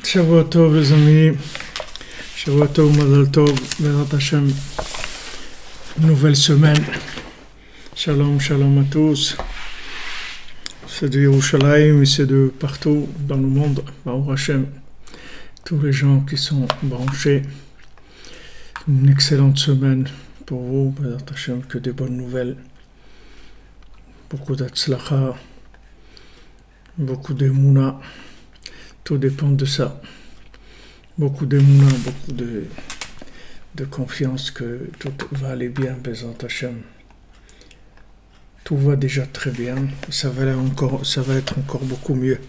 Shavua Tov les amis, Shavua Tov, Mazal Tov, Bezrat Hashem, nouvelle semaine, Shalom, Shalom à tous, c'est de Yerushalayim et c'est de partout dans le monde, Baruch Hashem, tous les gens qui sont branchés, une excellente semaine pour vous, Bezrat Hashem, que des bonnes nouvelles, beaucoup d'atzlacha, beaucoup d'émouna. Tout dépend de ça. Beaucoup d'émouna, beaucoup de confiance que tout va aller bien, Bezrat Hashem. Tout va déjà très bien. Ça va être encore beaucoup mieux.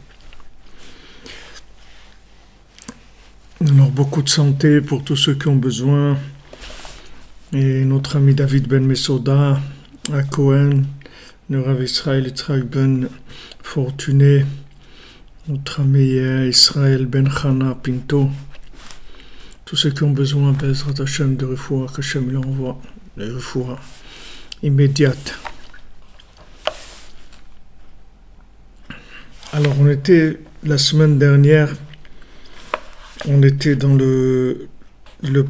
Alors, beaucoup de santé pour tous ceux qui ont besoin. Et notre ami David Ben Mesoda, à Cohen, le Rav Israël Yitzhak Ben Fortuné, notre ami Israël Ben Chana Pinto, tous ceux qui ont besoin, Bezrat Hashem, de refoua, qu'Hashem lui envoie, de refoua immédiate. Alors, on était, la semaine dernière, on était dans le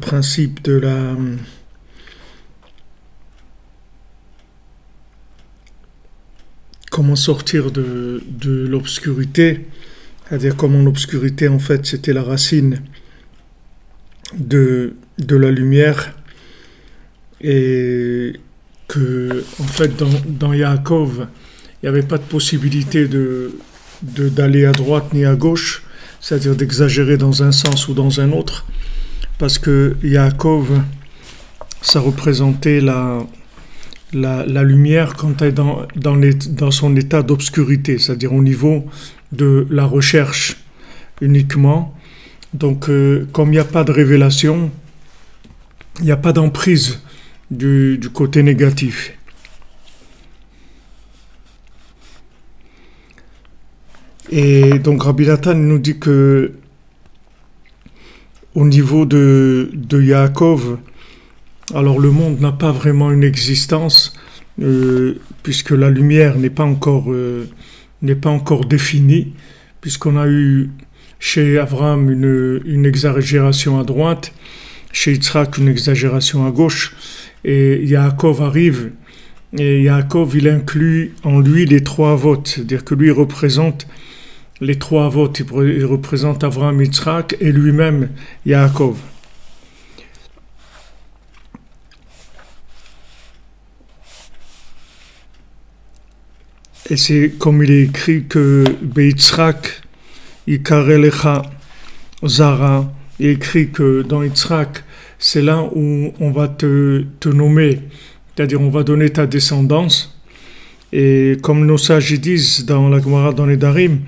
principe de la... Comment sortir de l'obscurité, c'est-à-dire comment l'obscurité, en fait, c'était la racine de la lumière, et que, en fait, dans Yaakov, il n'y avait pas de possibilité d'aller à droite ni à gauche, c'est-à-dire d'exagérer dans un sens ou dans un autre, parce que Yaakov, ça représentait la lumière quand elle est dans son état d'obscurité, c'est-à-dire au niveau de la recherche uniquement. Donc, comme il n'y a pas de révélation, il n'y a pas d'emprise du côté négatif. Et donc, Rabbi Nathan nous dit que au niveau de Yaakov, alors le monde n'a pas vraiment une existence, puisque la lumière n'est pas encore définie, puisqu'on a eu chez Abraham une exagération à droite, chez Yitzhak une exagération à gauche, et Yaakov arrive, et Yaakov il inclut en lui les trois votes, c'est-à-dire que lui il représente les trois votes, il représente Abraham, Yitzhak et lui-même Yaakov. Et c'est comme il est écrit que Yitzhak, Yikarelecha Zara, il est écrit que dans Yitzhak, c'est là où on va te nommer, c'est-à-dire on va donner ta descendance. Et comme nos sages disent dans la Gemara, dans les Darim,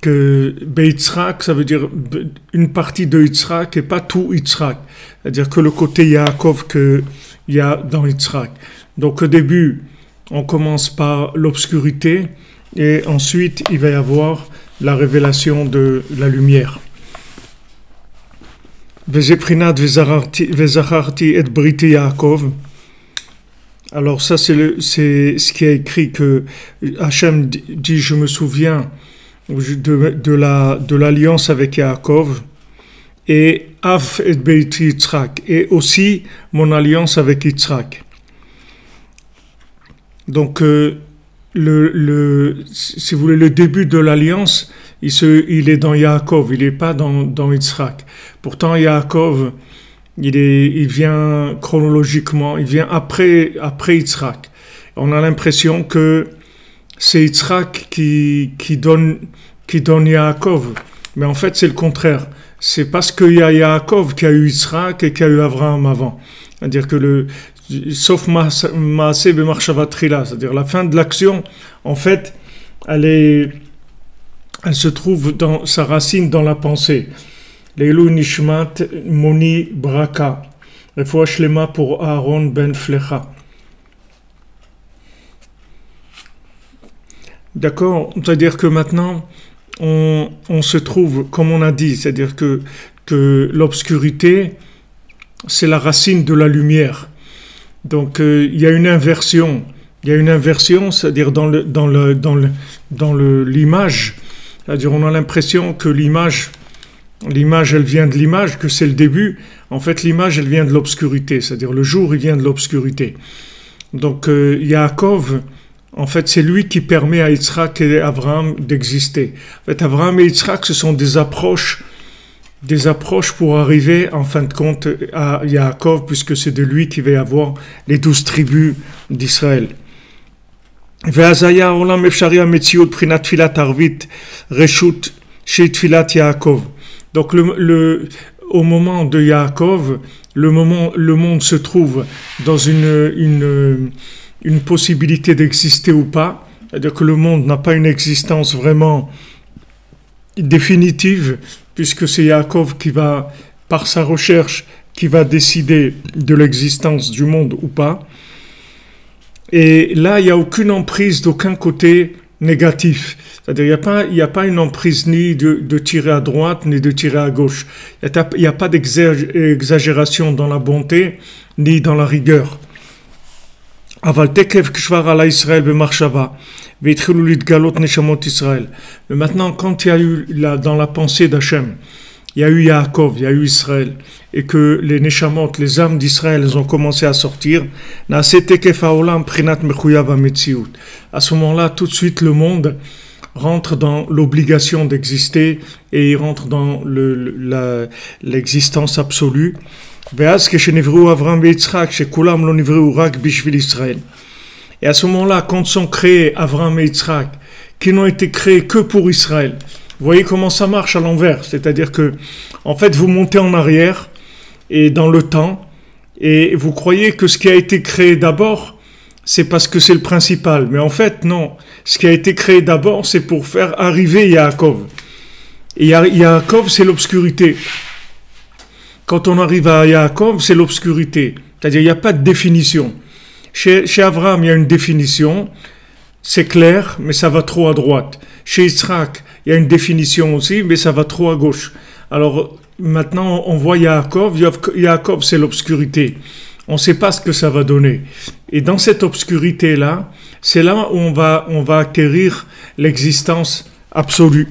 que Beitzrak, ça veut dire une partie de Yitzhak et pas tout Yitzhak. C'est-à-dire que le côté Yaakov qu'il y a dans Yitzhak. Donc au début, on commence par l'obscurité et ensuite il va y avoir la révélation de la lumière. Vezeprinat vezacharti et briti Yaakov. Alors ça c'est ce qui est écrit que Hachem dit je me souviens de l'alliance avec Yaakov et Af et Beiti Yitzhak et aussi mon alliance avec Yitzhak. Donc si vous voulez le début de l'alliance il est dans Yaakov, il n'est pas dans Yitzhak. Pourtant Yaakov il vient chronologiquement, il vient après Yitzhak. On a l'impression que c'est Yitzhak qui donne Yaakov. Mais en fait, c'est le contraire. C'est parce qu'il y a Yaakov qu'il y a eu Yitzhak et qu'il y a eu Abraham avant. C'est-à-dire que sauf Maaseh b'Marshava Trila, c'est-à-dire la fin de l'action, en fait, elle se trouve dans sa racine dans la pensée. Leilu Nishmat Moni Braka. Refoua Shlema pour Aaron ben Flecha. D'accord, c'est-à-dire que maintenant, on se trouve, comme on a dit, c'est-à-dire que l'obscurité, c'est la racine de la lumière. Donc, il y a une inversion. Il y a une inversion, c'est-à-dire dans l'image. C'est-à-dire, on a l'impression que l'image, elle vient de l'image, que c'est le début. En fait, l'image, elle vient de l'obscurité. C'est-à-dire, le jour, il vient de l'obscurité. Donc, Yaakov, en fait, c'est lui qui permet à Yitzhak et à Abraham d'exister. En fait, Abraham et Yitzhak, ce sont des approches pour arriver, en fin de compte, à Yaakov, puisque c'est de lui qu'il va y avoir les 12 tribus d'Israël. Donc, au moment de Yaakov, le monde se trouve dans une possibilité d'exister ou pas, c'est-à-dire que le monde n'a pas une existence vraiment définitive, puisque c'est Yaakov qui va, par sa recherche, qui va décider de l'existence du monde ou pas. Et là, il n'y a aucune emprise d'aucun côté négatif. C'est-à-dire, il n'y a pas une emprise ni de tirer à droite, ni de tirer à gauche. Il n'y a pas d'exagération dans la bonté, ni dans la rigueur. Mais maintenant, quand il y a eu dans la pensée d'Hachem, il y a eu Yaakov, il y a eu Israël, et que les Neshamot, les âmes d'Israël, elles ont commencé à sortir, à ce moment-là, tout de suite, le monde rentre dans l'obligation d'exister et il rentre dans l'existence absolue. Et à ce moment-là, quand sont créés Avraham et Yitzhak, qui n'ont été créés que pour Israël, vous voyez comment ça marche à l'envers, c'est-à-dire que, en fait, vous montez en arrière et dans le temps, et vous croyez que ce qui a été créé d'abord, c'est parce que c'est le principal. Mais en fait, non. Ce qui a été créé d'abord, c'est pour faire arriver Yaakov. Et Yaakov, c'est l'obscurité. Quand on arrive à Yaakov, c'est l'obscurité. C'est-à-dire, il n'y a pas de définition. Chez Abraham, il y a une définition. C'est clair, mais ça va trop à droite. Chez Yitzhak, il y a une définition aussi, mais ça va trop à gauche. Alors, maintenant, on voit Yaakov. Yaakov, c'est l'obscurité. On ne sait pas ce que ça va donner. Et dans cette obscurité-là, c'est là où on va acquérir l'existence absolue.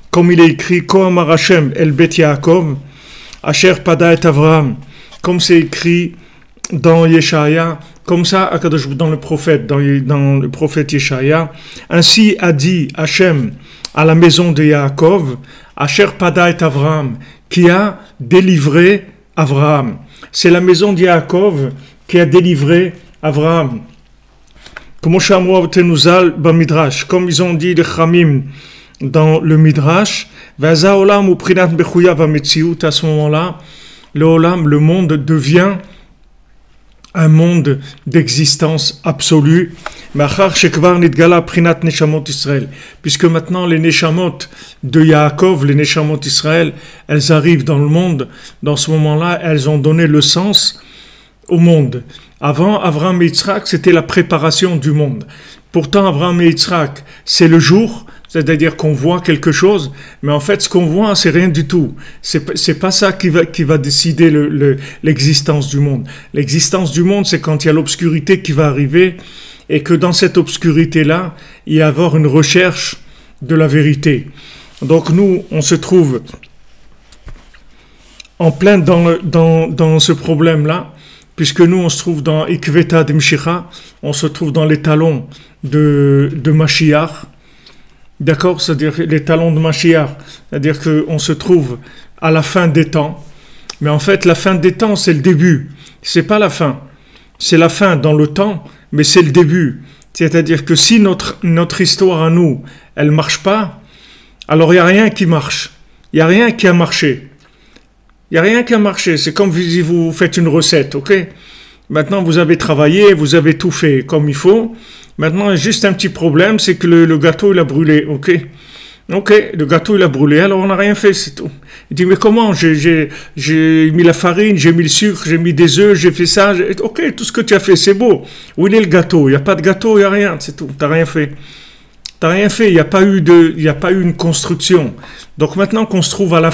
Comme il est écrit, Koam Hashem el Bet Yaakov, Asher Pada et Avraham. Comme c'est écrit dans Yeshaya, comme ça, dans le prophète Yeshaya. Ainsi a dit Hachem à la maison de Yaakov, Asher Pada et Avraham, qui a délivré Avraham. C'est la maison de Yaakov qui a délivré Avraham. Comme ils ont dit les Chamim dans le Midrash, à ce moment-là, le Olam, le monde devient un monde d'existence absolue. Puisque maintenant les Neshamot de Yaakov, les Neshamot d'Israël, elles arrivent dans le monde. Dans ce moment-là, elles ont donné le sens au monde. Avant, Abraham et Yitzhak, c'était la préparation du monde. Pourtant, Abraham et Yitzhak, c'est le jour, c'est-à-dire qu'on voit quelque chose, mais en fait, ce qu'on voit, c'est rien du tout. C'est pas ça qui va décider l'existence du monde. L'existence du monde, c'est quand il y a l'obscurité qui va arriver, et que dans cette obscurité-là, il y a avoir une recherche de la vérité. Donc nous, on se trouve en plein dans ce problème-là, puisque nous, on se trouve dans Ikveta de Mshicha, on se trouve dans les talons de Mashiach, d'accord, c'est-à-dire les talons de Mashiach, c'est-à-dire qu'on se trouve à la fin des temps, mais en fait, la fin des temps, c'est le début, c'est pas la fin, c'est la fin dans le temps, mais c'est le début, c'est-à-dire que si notre histoire à nous, elle marche pas, alors il n'y a rien qui marche, il n'y a rien qui a marché. Il n'y a rien qui a marché. C'est comme si vous faites une recette, ok? Maintenant, vous avez travaillé, vous avez tout fait comme il faut. Maintenant, il y a juste un petit problème, c'est que le gâteau, il a brûlé, ok? Ok, le gâteau, il a brûlé, alors on n'a rien fait, c'est tout. Il dit, mais comment? J'ai mis la farine, j'ai mis le sucre, j'ai mis des œufs, j'ai fait ça. Ok, tout ce que tu as fait, c'est beau. Où est le gâteau? Il n'y a pas de gâteau, il n'y a rien, c'est tout. Tu n'as rien fait. Tu n'as rien fait, il n'y a pas eu une construction. Donc maintenant qu'on se trouve à la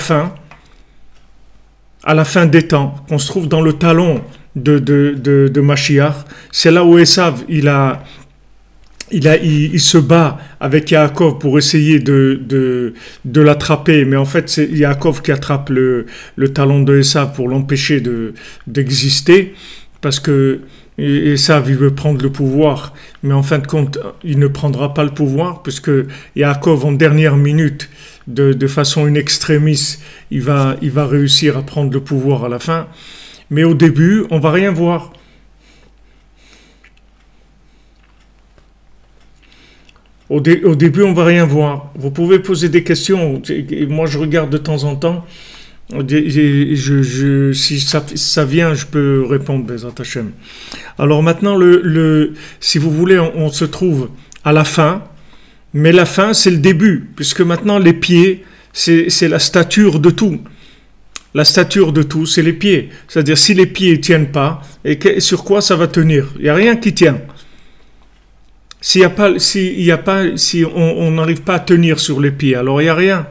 fin des temps, qu'on se trouve dans le talon de Mashiach, c'est là où Esav, il se bat avec Yaakov pour essayer de l'attraper, mais en fait c'est Yaakov qui attrape le talon de Esav pour l'empêcher d'exister, parce que Esav, il veut prendre le pouvoir, mais en fin de compte, il ne prendra pas le pouvoir, puisque Yaakov, en dernière minute, de façon in extremis, il va réussir à prendre le pouvoir à la fin. Mais au début, on va rien voir. Au début, on va rien voir. Vous pouvez poser des questions. Moi, je regarde de temps en temps. Si ça vient, je peux répondre, Bezrat Hashem. Alors maintenant, si vous voulez, on se trouve à la fin. Mais la fin, c'est le début, puisque maintenant les pieds, c'est la stature de tout. La stature de tout, c'est les pieds. C'est-à-dire, si les pieds ne tiennent pas, sur quoi ça va tenir? Il n'y a rien qui tient. Si on n'arrive pas à tenir sur les pieds, alors il n'y a rien.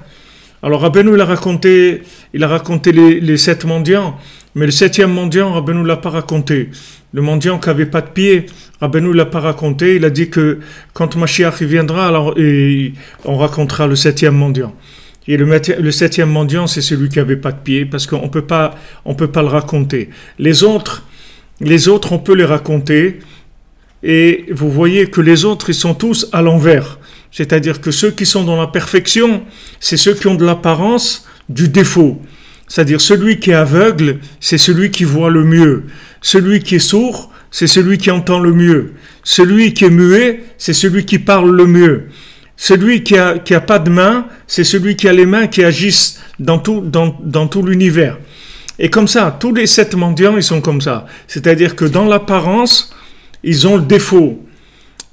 Alors Rabbeinu, il a raconté les 7 mendiants, mais le 7e mendiant, Rabbeinu ne l'a pas raconté. Le mendiant qui n'avait pas de pied, Rabbeinu ne l'a pas raconté. Il a dit que quand Mashiach viendra, alors on racontera le 7e mendiant. Et le 7e mendiant, c'est celui qui n'avait pas de pied, parce qu'on peut pas le raconter. Les autres, on peut les raconter, et vous voyez que les autres, ils sont tous à l'envers. C'est-à-dire que ceux qui sont dans la perfection, c'est ceux qui ont de l'apparence du défaut. C'est-à-dire celui qui est aveugle, c'est celui qui voit le mieux. Celui qui est sourd, c'est celui qui entend le mieux. Celui qui est muet, c'est celui qui parle le mieux. Celui qui a pas de mains, c'est celui qui a les mains qui agissent dans tout l'univers. Et comme ça, tous les 7 mendiants, ils sont comme ça. C'est-à-dire que dans l'apparence, ils ont le défaut.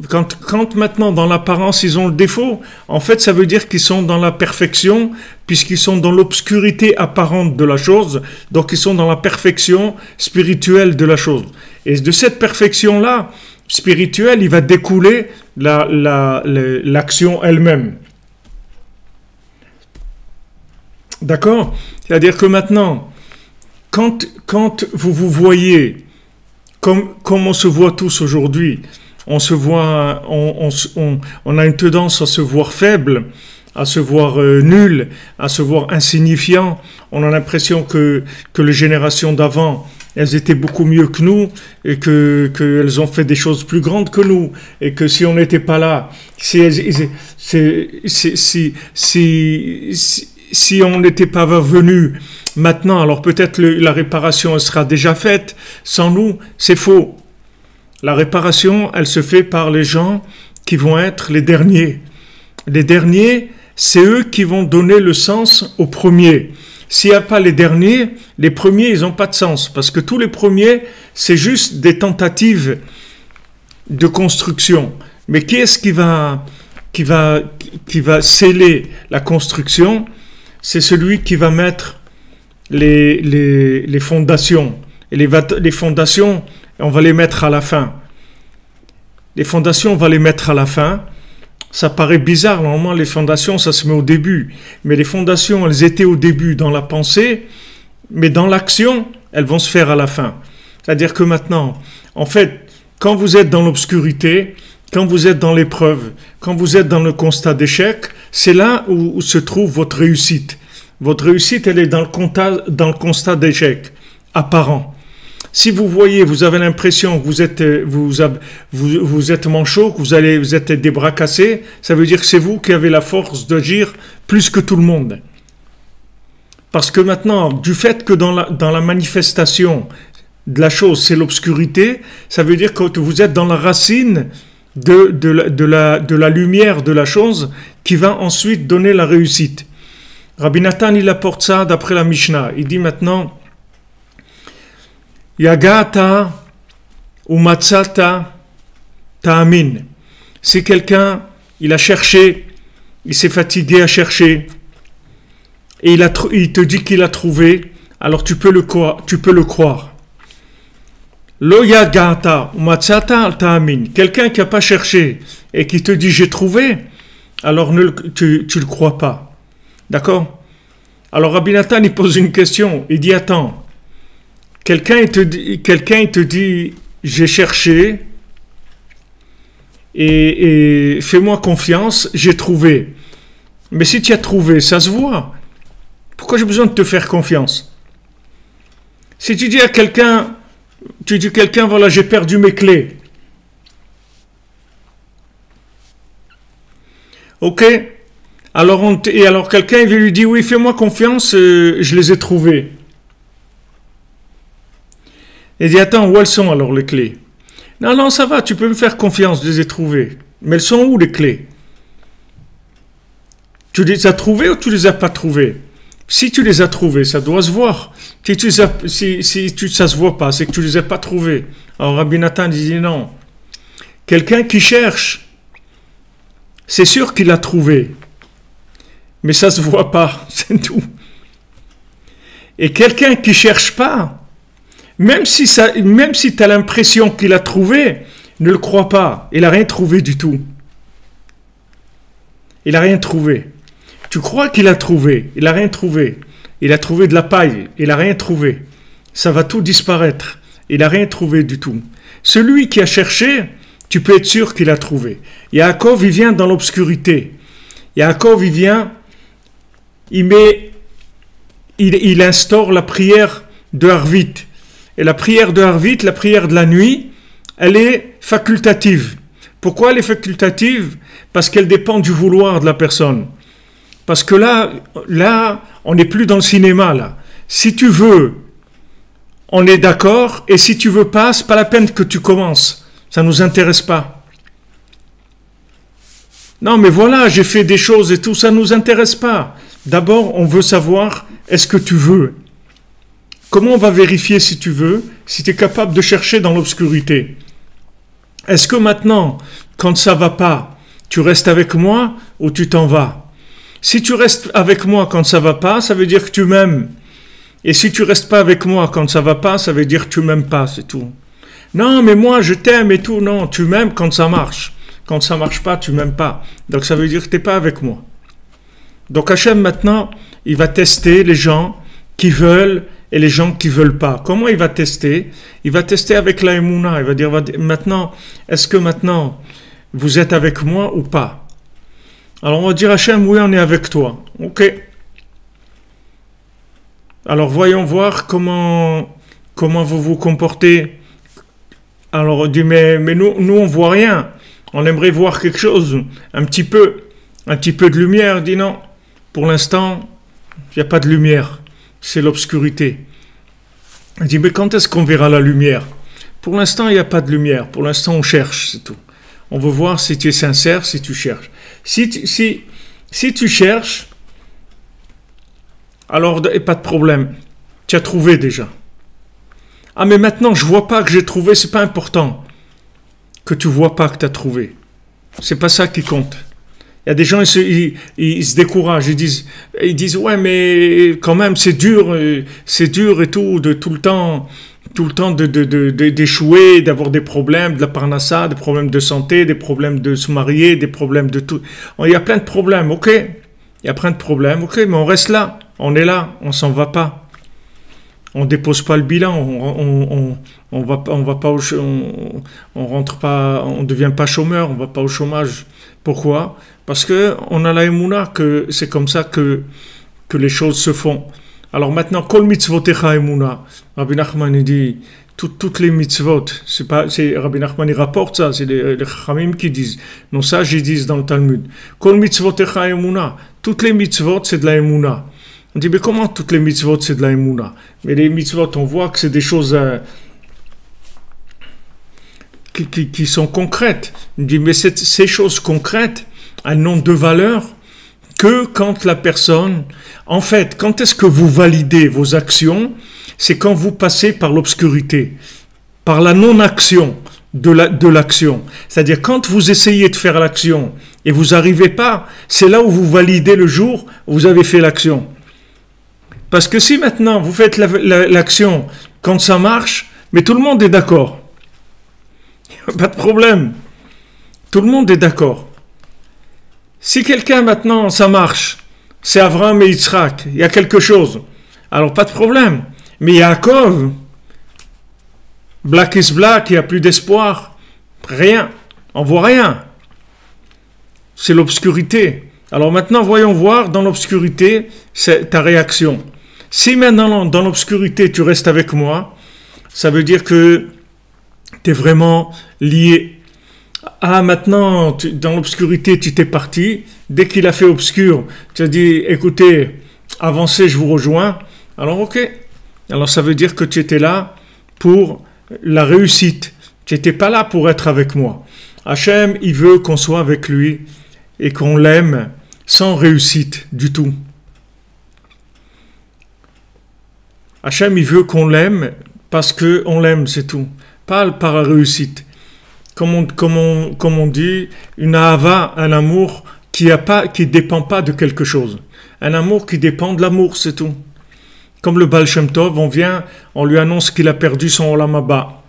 Quand maintenant, dans l'apparence, ils ont le défaut, en fait, ça veut dire qu'ils sont dans la perfection, puisqu'ils sont dans l'obscurité apparente de la chose, donc ils sont dans la perfection spirituelle de la chose. Et de cette perfection-là, spirituelle, il va découler l'action elle-même. D'accord? C'est-à-dire que maintenant, quand vous voyez, comme on se voit tous aujourd'hui, on a une tendance à se voir faible, à se voir nul, à se voir insignifiant. On a l'impression que les générations d'avant, elles étaient beaucoup mieux que nous, et qu'elles ont fait des choses plus grandes que nous, et que si on n'était pas là, si on n'était pas venu maintenant, alors peut-être la réparation elle sera déjà faite. Sans nous, c'est faux. La réparation, elle se fait par les gens qui vont être les derniers. Les derniers, c'est eux qui vont donner le sens aux premiers. S'il n'y a pas les derniers, les premiers, ils n'ont pas de sens. Parce que tous les premiers, c'est juste des tentatives de construction. Mais qui est-ce qui va sceller la construction? C'est celui qui va mettre les fondations. Et les fondations, on va les mettre à la fin. Les fondations, on va les mettre à la fin. Ça paraît bizarre, normalement les fondations, ça se met au début. Mais les fondations, elles étaient au début dans la pensée, mais dans l'action, elles vont se faire à la fin. C'est-à-dire que maintenant, en fait, quand vous êtes dans l'obscurité, quand vous êtes dans l'épreuve, quand vous êtes dans le constat d'échec, c'est là où se trouve votre réussite. Votre réussite, elle est dans le constat d'échec apparent. Si vous voyez, vous avez l'impression que vous êtes manchot, que vous êtes des bras cassés, ça veut dire que c'est vous qui avez la force d'agir plus que tout le monde. Parce que maintenant, du fait que dans la manifestation de la chose, c'est l'obscurité, ça veut dire que vous êtes dans la racine de la lumière de la chose qui va ensuite donner la réussite. Rabbi Nathan, il apporte ça d'après la Mishnah. Il dit maintenant, Yagata ou Matsata Ta'amin. Si quelqu'un, il a cherché, il s'est fatigué à chercher, et il te dit qu'il a trouvé, alors tu peux le croire. Lo Yagata ou Matsata Ta'amin. Quelqu'un qui n'a pas cherché et qui te dit j'ai trouvé, alors tu le crois pas. D'accord? Alors Rabbi Nathan, il pose une question. Il dit, attends, quelqu'un il te dit, j'ai cherché et fais-moi confiance, j'ai trouvé. Mais si tu as trouvé, ça se voit. Pourquoi j'ai besoin de te faire confiance? Si tu dis à quelqu'un, voilà, j'ai perdu mes clés. Ok? Alors quelqu'un il lui dit, oui, fais-moi confiance, je les ai trouvées. Il dit, attends, où elles sont alors les clés? Non, ça va, tu peux me faire confiance, je les ai trouvées. Mais elles sont où les clés? Tu les as trouvées ou tu les as pas trouvées? Si tu les as trouvées, ça doit se voir. Si ça se voit pas, c'est que tu les as pas trouvées. Alors Rabbi Nathan dit non. Quelqu'un qui cherche, c'est sûr qu'il a trouvé. Mais ça se voit pas, c'est tout. Et quelqu'un qui cherche pas, même si tu as l'impression qu'il a trouvé, ne le crois pas. Il n'a rien trouvé du tout. Il n'a rien trouvé. Tu crois qu'il a trouvé, il n'a rien trouvé. Il a trouvé de la paille, il n'a rien trouvé. Ça va tout disparaître. Il n'a rien trouvé du tout. Celui qui a cherché, tu peux être sûr qu'il a trouvé. Yaakov, il vient dans l'obscurité. Yaakov, il vient, il instaure la prière de Harvit. Et la prière de Harvit, la prière de la nuit, elle est facultative. Pourquoi elle est facultative? Parce qu'elle dépend du vouloir de la personne. Parce que là, on n'est plus dans le cinéma, là. Si tu veux, on est d'accord, et si tu veux pas, c'est pas la peine que tu commences. Ça nous intéresse pas. Non, mais voilà, j'ai fait des choses et tout, ça nous intéresse pas. D'abord, on veut savoir, est-ce que tu veux? Comment on va vérifier si tu veux, si tu es capable de chercher dans l'obscurité? Est-ce que maintenant, quand ça va pas, tu restes avec moi ou tu t'en vas? Si tu restes avec moi quand ça va pas, ça veut dire que tu m'aimes. Et si tu restes pas avec moi quand ça va pas, ça veut dire que tu m'aimes pas, c'est tout. Non, mais moi je t'aime et tout. Non, tu m'aimes quand ça marche. Quand ça marche pas, tu m'aimes pas. Donc ça veut dire que t'es pas avec moi. Donc Hachem maintenant, il va tester les gens qui veulent et les gens qui veulent pas. Comment il va tester? Il va tester avec la Emouna. Il va dire maintenant, est-ce que maintenant vous êtes avec moi ou pas? Alors on va dire Hachem, oui, on est avec toi. Ok. Alors voyons voir comment vous vous comportez. Alors on dit mais nous on voit rien. On aimerait voir quelque chose, un petit peu de lumière. Il dit non. Pour l'instant, il n'y a pas de lumière. C'est l'obscurité. Il dit mais quand est-ce qu'on verra la lumière? Pour l'instant, il n'y a pas de lumière. Pour l'instant, on cherche, c'est tout. On veut voir si tu es sincère, si tu cherches. Si tu cherches, Alors, et pas de problème. Tu as trouvé déjà. Ah, mais maintenant, je vois pas que j'ai trouvé, c'est pas important. Que tu vois pas que tu as trouvé. C'est pas ça qui compte. Il y a des gens, ils se découragent, ils disent ouais, mais quand même c'est dur et tout, de tout le temps d'échouer, d'avoir des problèmes, de la parnassa, des problèmes de santé, des problèmes de se marier, des problèmes de tout. Il y a plein de problèmes, ok. Il y a plein de problèmes, ok, mais on reste là, on est là, on s'en va pas. On dépose pas le bilan, on va pas, on rentre pas, on devient pas chômeur, on va pas au chômage. Pourquoi? Parce que on a la émouna que c'est comme ça que les choses se font. Alors maintenant, kol mitzvotecha émouna. Rabbi Nachman il dit toutes les mitzvot. C'est Rabbi Nachman il rapporte ça, c'est les Chachamim qui disent. Non, ça ils disent dans le Talmud. Kol mitzvotecha émouna. Toutes les mitzvot c'est de la émouna. On dit, mais comment toutes les mitzvot, c'est de la émouna? Mais les mitzvot, on voit que c'est des choses qui sont concrètes. On dit, mais ces choses concrètes, elles n'ont de valeur que quand la personne... En fait, quand est-ce que vous validez vos actions? C'est quand vous passez par l'obscurité, par la non-action de l'action. C'est-à-dire, quand vous essayez de faire l'action et vous n'arrivez pas, c'est là où vous validez le jour où vous avez fait l'action. Parce que si maintenant vous faites l'action quand ça marche, mais tout le monde est d'accord. Pas de problème. Tout le monde est d'accord. Si quelqu'un maintenant ça marche, c'est Avraham et Yitzhak, il y a quelque chose. Alors pas de problème. Mais Yaakov, black is black, il n'y a plus d'espoir. Rien. On voit rien. C'est l'obscurité. Alors maintenant voyons voir dans l'obscurité c'est ta réaction. Si maintenant, dans l'obscurité, tu restes avec moi, ça veut dire que tu es vraiment lié. Ah, maintenant, dans l'obscurité, tu t'es parti. Dès qu'il a fait obscur, tu as dit, écoutez, avancez, je vous rejoins. Alors, ok. Alors, ça veut dire que tu étais là pour la réussite. Tu n'étais pas là pour être avec moi. Hachem, il veut qu'on soit avec lui et qu'on l'aime sans réussite du tout. Hachem, il veut qu'on l'aime parce qu'on l'aime, c'est tout. Pas par la réussite. Comme on dit, une ahava, un amour qui dépend pas de quelque chose. Un amour qui dépend de l'amour, c'est tout. Comme le Baal Shem Tov, on lui annonce qu'il a perdu son Olam Haba.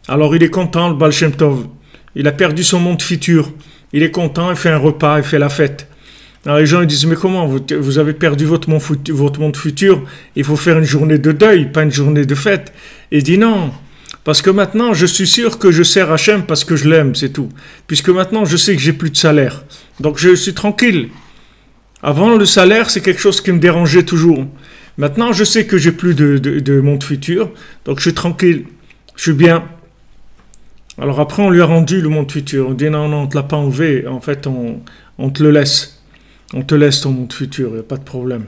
Alors il est content, le Baal Shem Tov. Il a perdu son monde futur. Il est content, il fait un repas, il fait la fête. Alors les gens ils disent, mais comment vous avez perdu votre monde futur, il faut faire une journée de deuil, pas une journée de fête. Et il dit non, parce que maintenant je suis sûr que je sers Hachem parce que je l'aime, c'est tout. Puisque maintenant je sais que j'ai plus de salaire, donc je suis tranquille. Avant le salaire c'est quelque chose qui me dérangeait toujours. Maintenant je sais que j'ai plus de monde futur, donc je suis tranquille, je suis bien. Alors après on lui a rendu le monde futur, on dit non, on ne te l'a pas enlevé, en fait on te le laisse. On te laisse ton monde futur, il n'y a pas de problème.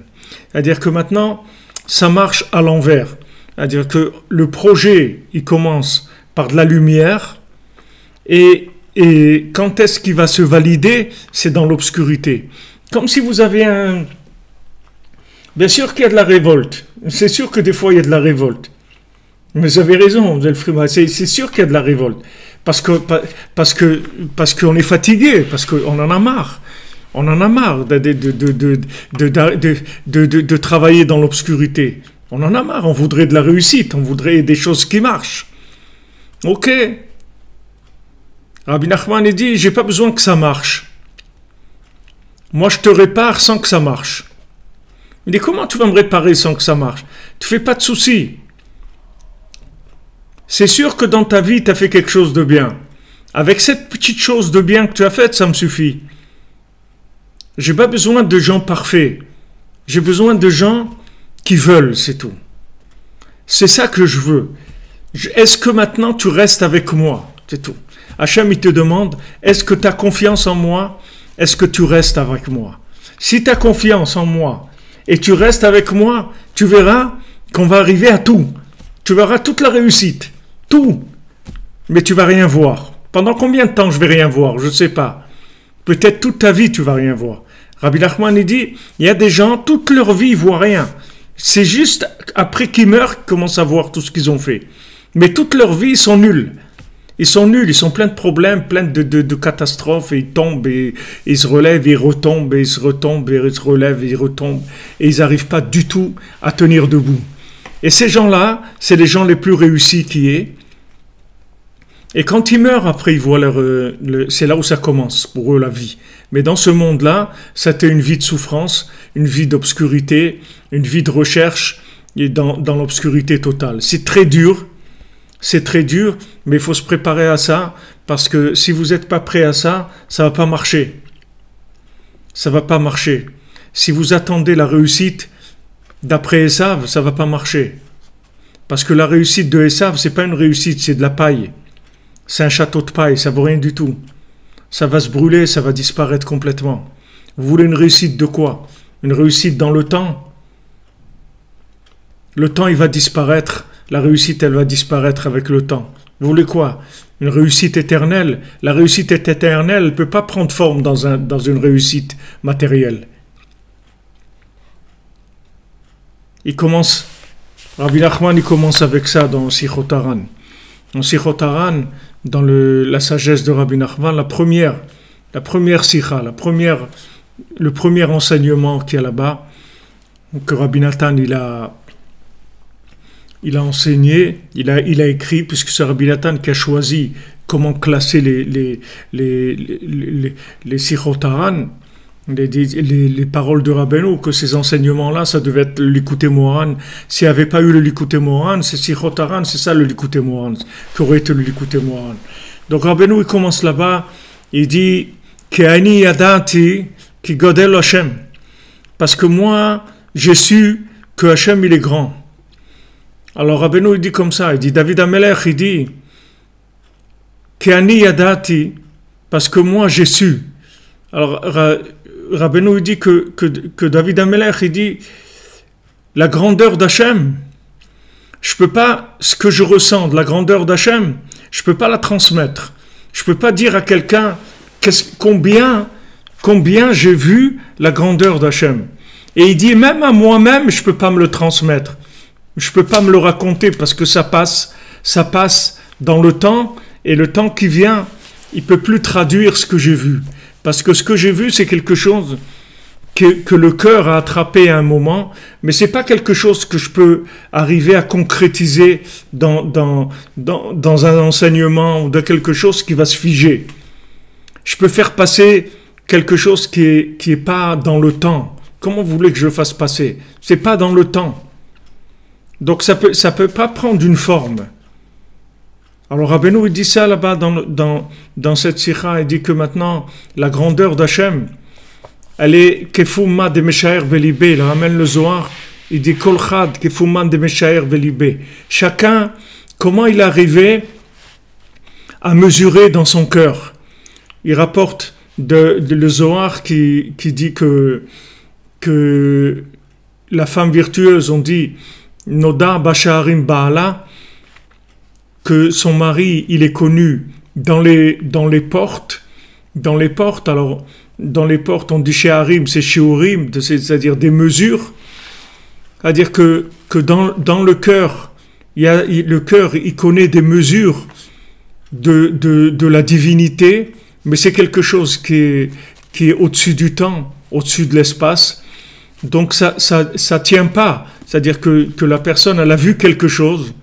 C'est-à-dire que maintenant, ça marche à l'envers. C'est-à-dire que le projet, il commence par de la lumière, et quand est-ce qu'il va se valider? C'est dans l'obscurité. Comme si vous avez un... Bien sûr qu'il y a de la révolte. C'est sûr que des fois, il y a de la révolte. Mais vous avez raison, c'est sûr qu'il y a de la révolte. Parce qu'on est fatigué, parce qu'on en a marre. On en a marre de travailler dans l'obscurité. On en a marre, on voudrait de la réussite, on voudrait des choses qui marchent. Ok. Rabbi Nachman dit, j'ai pas besoin que ça marche. Moi, je te répare sans que ça marche. Il dit, comment tu vas me réparer sans que ça marche? Tu fais pas de soucis. C'est sûr que dans ta vie, tu as fait quelque chose de bien. Avec cette petite chose de bien que tu as faite, ça me suffit. J'ai pas besoin de gens parfaits. J'ai besoin de gens qui veulent, c'est tout. C'est ça que je veux. Est-ce que maintenant tu restes avec moi? C'est tout. Hachem, il te demande, est-ce que tu as confiance en moi? Est-ce que tu restes avec moi? Si tu as confiance en moi et tu restes avec moi, tu verras qu'on va arriver à tout. Tu verras toute la réussite. Tout. Mais tu vas rien voir. Pendant combien de temps je vais rien voir? Je ne sais pas. Peut-être toute ta vie, tu vas rien voir. Rabbi Nachman, il dit, il y a des gens, toute leur vie, ils voient rien. C'est juste après qu'ils meurent qu'ils commencent à voir tout ce qu'ils ont fait. Mais toute leur vie, ils sont nuls. Ils sont nuls, ils sont pleins de problèmes, pleins de catastrophes, et ils tombent, et ils se relèvent, ils retombent, et ils se retombent, et ils se relèvent, et ils retombent, et ils n'arrivent pas du tout à tenir debout. Et ces gens-là, c'est les gens les plus réussis qui est. Et quand ils meurent, après, ils voient c'est là où ça commence, pour eux, la vie. Mais dans ce monde-là, c'était une vie de souffrance, une vie d'obscurité, une vie de recherche, et dans l'obscurité totale. C'est très dur, mais il faut se préparer à ça, parce que si vous n'êtes pas prêt à ça, ça ne va pas marcher. Ça ne va pas marcher. Si vous attendez la réussite d'après Esav, ça ne va pas marcher. Parce que la réussite de Esav, ce n'est pas une réussite, c'est de la paille. C'est un château de paille, ça ne vaut rien du tout. Ça va se brûler, ça va disparaître complètement. Vous voulez une réussite de quoi? Une réussite dans le temps? Le temps, il va disparaître. La réussite, elle va disparaître avec le temps. Vous voulez quoi? Une réussite éternelle? La réussite est éternelle, elle ne peut pas prendre forme dans une réussite matérielle. Rabbi Nachman, il commence avec ça dans Sichot Haran. Dans Sichot Haran, dans la sagesse de Rabbi Nachman, la première sikha, le premier enseignement qu'il y a là-bas, que Rabbi Nathan il a enseigné, il a écrit, puisque c'est Rabbi Nathan qui a choisi comment classer les Sichot Haran, les paroles de Rabbeinu, que ces enseignements-là, ça devait être le Likutei Moharan. S'il n'y avait pas eu le Likutei Moharan, c'est Sichot Haran, c'est ça le Likutei Moharan, qu'aurait été le Likutei Moharan. Donc Rabbeinu, il commence là-bas, il dit Ki ani yadati ki godel Hashem, parce que moi, j'ai su que Hashem, il est grand. Alors Rabbeinu, il dit comme ça, il dit David Amelech, il dit Ki ani yadati, parce que moi, j'ai su. Alors Rabbeinu dit que David Amelech, il dit la grandeur d'Hachem, je peux pas, ce que je ressens de la grandeur d'Hachem, je peux pas la transmettre. Je peux pas dire à quelqu'un combien j'ai vu la grandeur d'Hachem. Et il dit même à moi-même, je peux pas me le transmettre. Je peux pas me le raconter parce que ça passe dans le temps, et le temps qui vient, il peut plus traduire ce que j'ai vu. Parce que ce que j'ai vu, c'est quelque chose que le cœur a attrapé à un moment, mais c'est pas quelque chose que je peux arriver à concrétiser dans un enseignement ou de quelque chose qui va se figer. Je peux faire passer quelque chose qui est pas dans le temps. Comment vous voulez que je le fasse passer? C'est pas dans le temps. Donc ça peut pas prendre une forme. Alors Rabbeinu, il dit ça là-bas dans cette sikha, il dit que maintenant, la grandeur d'Hachem, elle est Kefouma de Meshaer Velibé, il ramène le Zohar, il dit Kol Chad Kefouma de Meshaer Velibé. Chacun, comment il est arrivé à mesurer dans son cœur. Il rapporte le Zohar qui dit que la femme virtueuse, on dit Noda Basharim Baala, que son mari, il est connu dans les portes. Alors, dans les portes, on dit Sheharim, c'est Shiurim, c'est-à-dire des mesures. C'est-à-dire que dans le cœur, le cœur, il connaît des mesures de la divinité, mais c'est quelque chose qui est au-dessus du temps, au-dessus de l'espace. Donc, ça tient pas. C'est-à-dire que la personne, elle a vu quelque chose,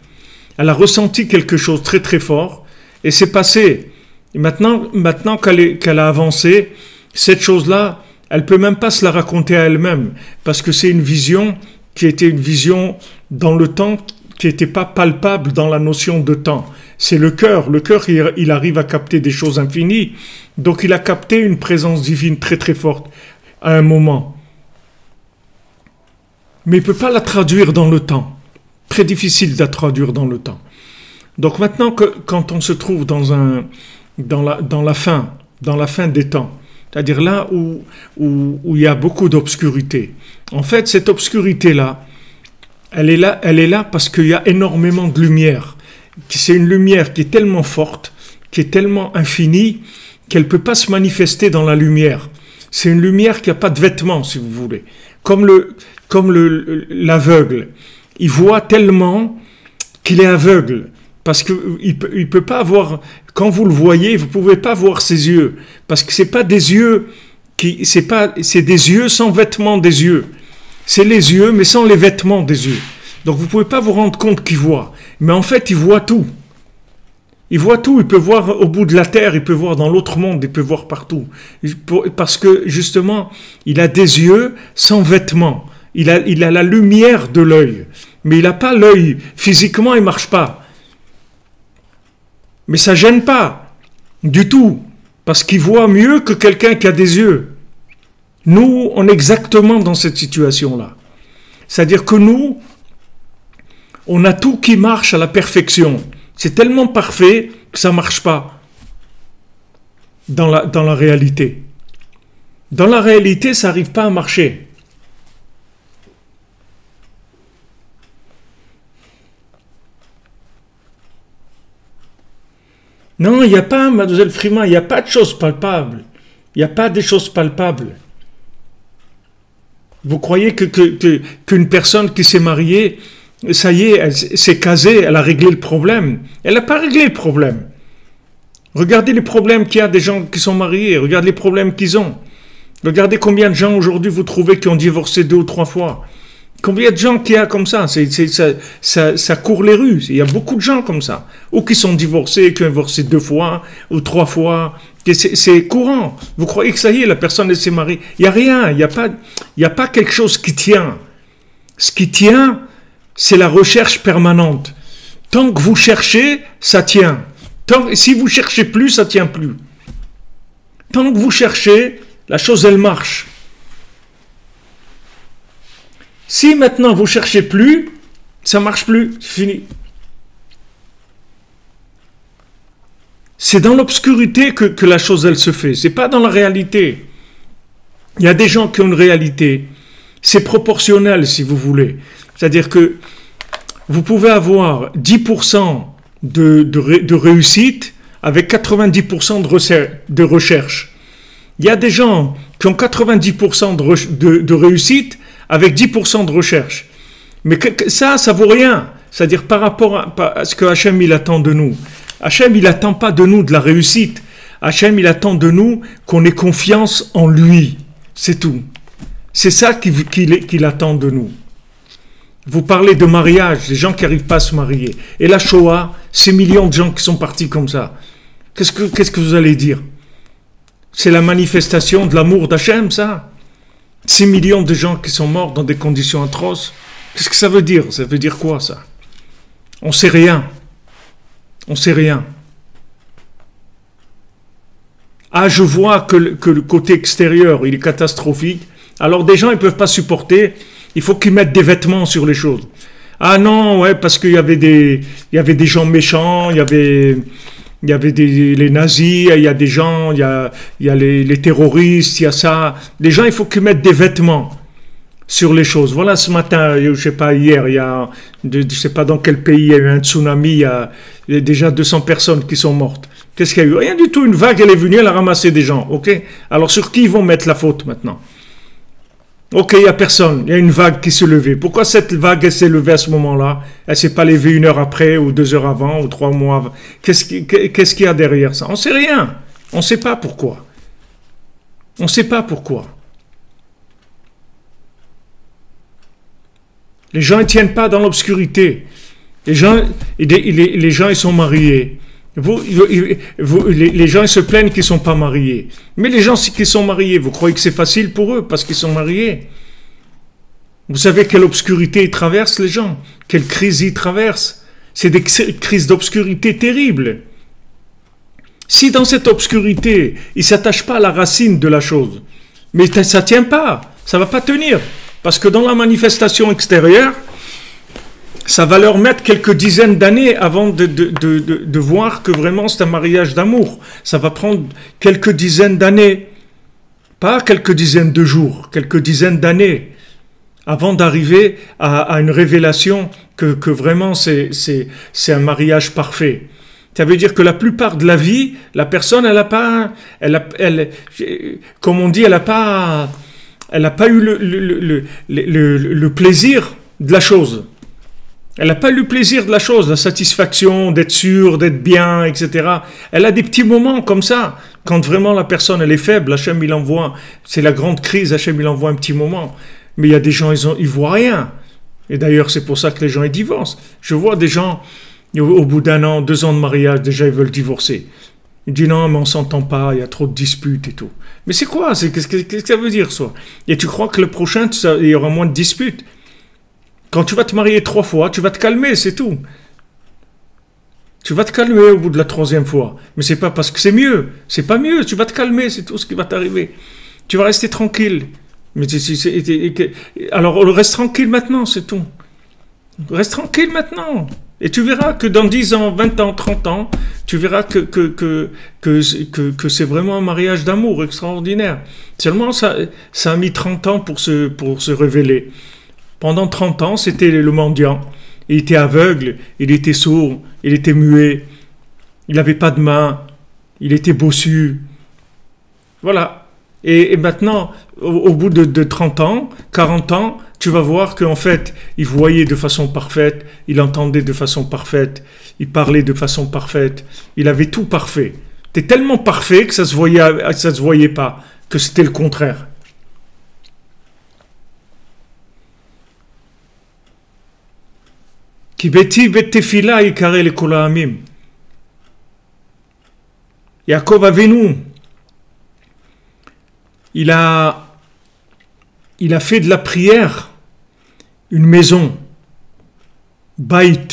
elle a ressenti quelque chose très très fort, et c'est passé. Et maintenant qu'elle a avancé, cette chose-là, elle peut même pas se la raconter à elle-même, parce que c'est une vision qui était une vision dans le temps, qui n'était pas palpable dans la notion de temps. C'est le cœur. Le cœur, il arrive à capter des choses infinies, donc il a capté une présence divine très très forte à un moment. Mais il ne peut pas la traduire dans le temps. Très difficile de la traduire dans le temps. Donc maintenant, quand on se trouve dans la fin des temps, c'est-à-dire là où il y a beaucoup d'obscurité, en fait, cette obscurité-là, elle est là parce qu'il y a énormément de lumière. C'est une lumière qui est tellement forte, qui est tellement infinie, qu'elle ne peut pas se manifester dans la lumière. C'est une lumière qui n'a pas de vêtements, si vous voulez. Comme l'aveugle. Il voit tellement qu'il est aveugle. Parce qu'il peut pas avoir, quand vous le voyez, vous pouvez pas voir ses yeux. Parce que c'est pas des yeux c'est des yeux sans vêtements des yeux. C'est les yeux, mais sans les vêtements des yeux. Donc vous pouvez pas vous rendre compte qu'il voit. Mais en fait, il voit tout. Il voit tout. Il peut voir au bout de la terre, il peut voir dans l'autre monde, il peut voir partout. Parce que, justement, il a des yeux sans vêtements. Il a la lumière de l'œil. Mais il n'a pas l'œil. Physiquement, il marche pas. Mais ça gêne pas. Du tout. Parce qu'il voit mieux que quelqu'un qui a des yeux. Nous, on est exactement dans cette situation-là. C'est-à-dire que nous, on a tout qui marche à la perfection. C'est tellement parfait que ça ne marche pas dans la réalité. Dans la réalité, ça n'arrive pas à marcher. Non, il n'y a pas, mademoiselle Freeman, il n'y a pas de choses palpables. Il n'y a pas des choses palpables. Vous croyez qu'une personne qui s'est mariée, ça y est, elle s'est casée, elle a réglé le problème. Elle n'a pas réglé le problème. Regardez les problèmes qu'il y a des gens qui sont mariés, regardez les problèmes qu'ils ont. Regardez combien de gens aujourd'hui vous trouvez qui ont divorcé 2 ou 3 fois. Combien de gens qu'il y a comme ça, ça court les rues. Il y a beaucoup de gens comme ça. Ou qui sont divorcés, qui ont divorcé 2 fois ou 3 fois. C'est courant. Vous croyez que ça y est, la personne s'est mariée. Il n'y a rien, il n'y a pas quelque chose qui tient. Ce qui tient, c'est la recherche permanente. Tant que vous cherchez, ça tient. Si vous ne cherchez plus, ça ne tient plus. Tant que vous cherchez, la chose, elle marche. Si maintenant vous ne cherchez plus, ça ne marche plus, c'est fini. C'est dans l'obscurité que la chose, elle se fait. Ce n'est pas dans la réalité. Il y a des gens qui ont une réalité. C'est proportionnel, si vous voulez. C'est-à-dire que vous pouvez avoir 10% de réussite avec 90% de recherche. Il y a des gens qui ont 90% de réussite avec 10% de recherche. Mais ça vaut rien. C'est-à-dire par rapport à ce que Hachem il attend de nous. Hachem il attend pas de nous de la réussite. Hachem il attend de nous qu'on ait confiance en lui. C'est tout. C'est ça qu'il attend de nous. Vous parlez de mariage, des gens qui n'arrivent pas à se marier. Et la Shoah, ces millions de gens qui sont partis comme ça. Qu'est-ce que vous allez dire? C'est la manifestation de l'amour d'Hachem, ça? 6 millions de gens qui sont morts dans des conditions atroces. Qu'est-ce que ça veut dire? Ça veut dire quoi, ça? On sait rien. On sait rien. Ah, je vois que le côté extérieur, il est catastrophique. Alors des gens, ils ne peuvent pas supporter. Il faut qu'ils mettent des vêtements sur les choses. Ah non, ouais, parce qu'il y avait des gens méchants, il y avait les nazis, il y a des gens, il y a les terroristes, il y a ça. Les gens, il faut qu'ils mettent des vêtements sur les choses. Voilà, ce matin, je sais pas, hier, je sais pas dans quel pays, il y a eu un tsunami, il y a déjà 200 personnes qui sont mortes. Qu'est-ce qu'il y a eu? Rien du tout, une vague, elle est venue, elle a ramassé des gens, ok? Alors sur qui ils vont mettre la faute maintenant? Ok, il n'y a personne, il y a une vague qui s'est levée. Pourquoi cette vague, elle s'est levée à ce moment-là? Elle ne s'est pas levée 1 heure après, ou 2 heures avant, ou 3 mois avant. Qu'est-ce qu'il y a derrière ça? On ne sait rien. On ne sait pas pourquoi. On ne sait pas pourquoi. Les gens ne tiennent pas dans l'obscurité. Les gens, ils sont mariés. Les gens ils se plaignent qu'ils ne sont pas mariés. Mais les gens qui sont mariés, vous croyez que c'est facile pour eux parce qu'ils sont mariés? Vous savez quelle obscurité ils traversent, les gens? Quelle crise ils traversent? C'est des crises d'obscurité terribles. Si dans cette obscurité, ils ne s'attachent pas à la racine de la chose, mais ça ne tient pas, ça ne va pas tenir. Parce que dans la manifestation extérieure, ça va leur mettre quelques dizaines d'années avant de voir que vraiment c'est un mariage d'amour. Ça va prendre quelques dizaines d'années, pas quelques dizaines de jours, quelques dizaines d'années, avant d'arriver à une révélation que vraiment c'est un mariage parfait. Ça veut dire que la plupart de la vie, la personne, elle a pas, comme on dit, elle a pas eu le plaisir de la chose. Elle n'a pas eu le plaisir de la chose, la satisfaction, d'être sûre, d'être bien, etc. Elle a des petits moments comme ça. Quand vraiment la personne, elle est faible, Hachem, il envoie, c'est la grande crise, Hachem, il envoie un petit moment. Mais il y a des gens, ils voient rien. Et d'ailleurs, c'est pour ça que les gens, ils divorcent. Je vois des gens, au bout d'1 an, 2 ans de mariage, déjà, ils veulent divorcer. Ils disent non, mais on s'entend pas, il y a trop de disputes et tout. Mais c'est quoi? Qu'est-ce que ça veut dire, ça? Et tu crois que le prochain, il y aura moins de disputes? Quand tu vas te marier 3 fois, tu vas te calmer, c'est tout. Tu vas te calmer au bout de la 3e fois. Mais c'est pas parce que c'est mieux. C'est pas mieux, tu vas te calmer, c'est tout ce qui va t'arriver. Tu vas rester tranquille. Mais alors, reste tranquille maintenant, c'est tout. Reste tranquille maintenant. Et tu verras que dans 10 ans, 20 ans, 30 ans, tu verras que c'est vraiment un mariage d'amour extraordinaire. Seulement, ça a mis 30 ans pour se révéler. Pendant 30 ans, c'était le mendiant. Il était aveugle, il était sourd, il était muet, il n'avait pas de main, il était bossu. Voilà. Et maintenant, au bout de 30 ans, 40 ans, tu vas voir qu'en fait, il voyait de façon parfaite, il entendait de façon parfaite, il parlait de façon parfaite, il avait tout parfait. C'était tellement parfait que ça se voyait pas, que c'était le contraire. Ki beti betefila ikare le kol ha'amim. Yaakov Avinu, il a fait de la prière une maison. Bait.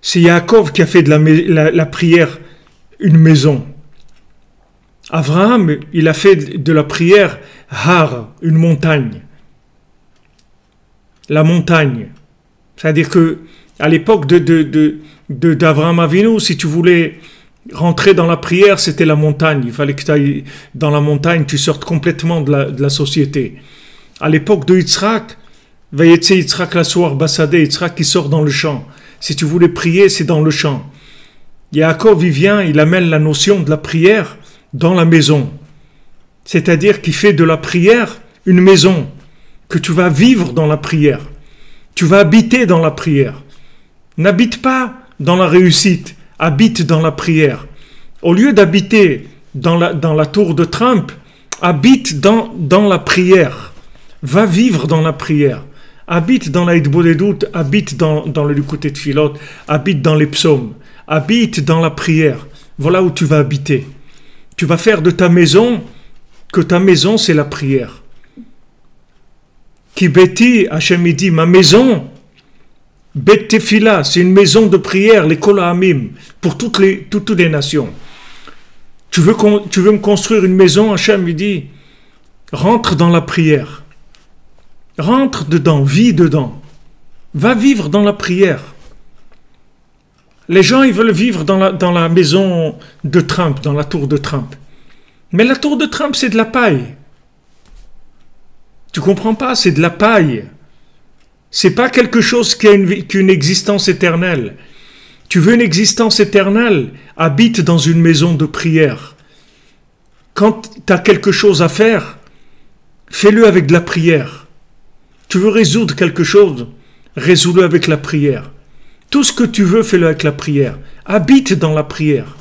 C'est Yaakov qui a fait de la prière une maison. Abraham, il a fait de la prière Har, une montagne. La montagne. C'est-à-dire que à l'époque d'Abraham Avinu, si tu voulais rentrer dans la prière, c'était la montagne. Il fallait que tu ailles dans la montagne, tu sortes complètement de la société. À l'époque de Yitzhak, Vayetse Yitzhak la soir Bassadeh, Yitzhak qui sort dans le champ. Si tu voulais prier, c'est dans le champ. Yaakov, il vient, il amène la notion de la prière dans la maison. C'est-à-dire qu'il fait de la prière une maison, que tu vas vivre dans la prière. Tu vas habiter dans la prière. N'habite pas dans la réussite, habite dans la prière. Au lieu d'habiter dans la tour de Trump, habite dans la prière. Va vivre dans la prière. Habite dans la Hitbodedut, habite dans le Likutei Tfilot, habite dans les psaumes, habite dans la prière. Voilà où tu vas habiter. Tu vas faire de ta maison, que ta maison c'est la prière. Ki beti, Hachem dit, ma maison, Bet Tefila, c'est une maison de prière, les Kol Ha'amim, pour toutes les nations. Tu veux me construire une maison, Hachem lui dit, rentre dans la prière. Rentre dedans, vis dedans. Va vivre dans la prière. Les gens, ils veulent vivre dans la maison de Trump, dans la tour de Trump. Mais la tour de Trump, c'est de la paille. Tu comprends pas, c'est de la paille. C'est pas quelque chose qui a une existence éternelle. Tu veux une existence éternelle, habite dans une maison de prière. Quand tu as quelque chose à faire, fais-le avec de la prière. Tu veux résoudre quelque chose, résous-le avec la prière. Tout ce que tu veux, fais-le avec la prière. Habite dans la prière.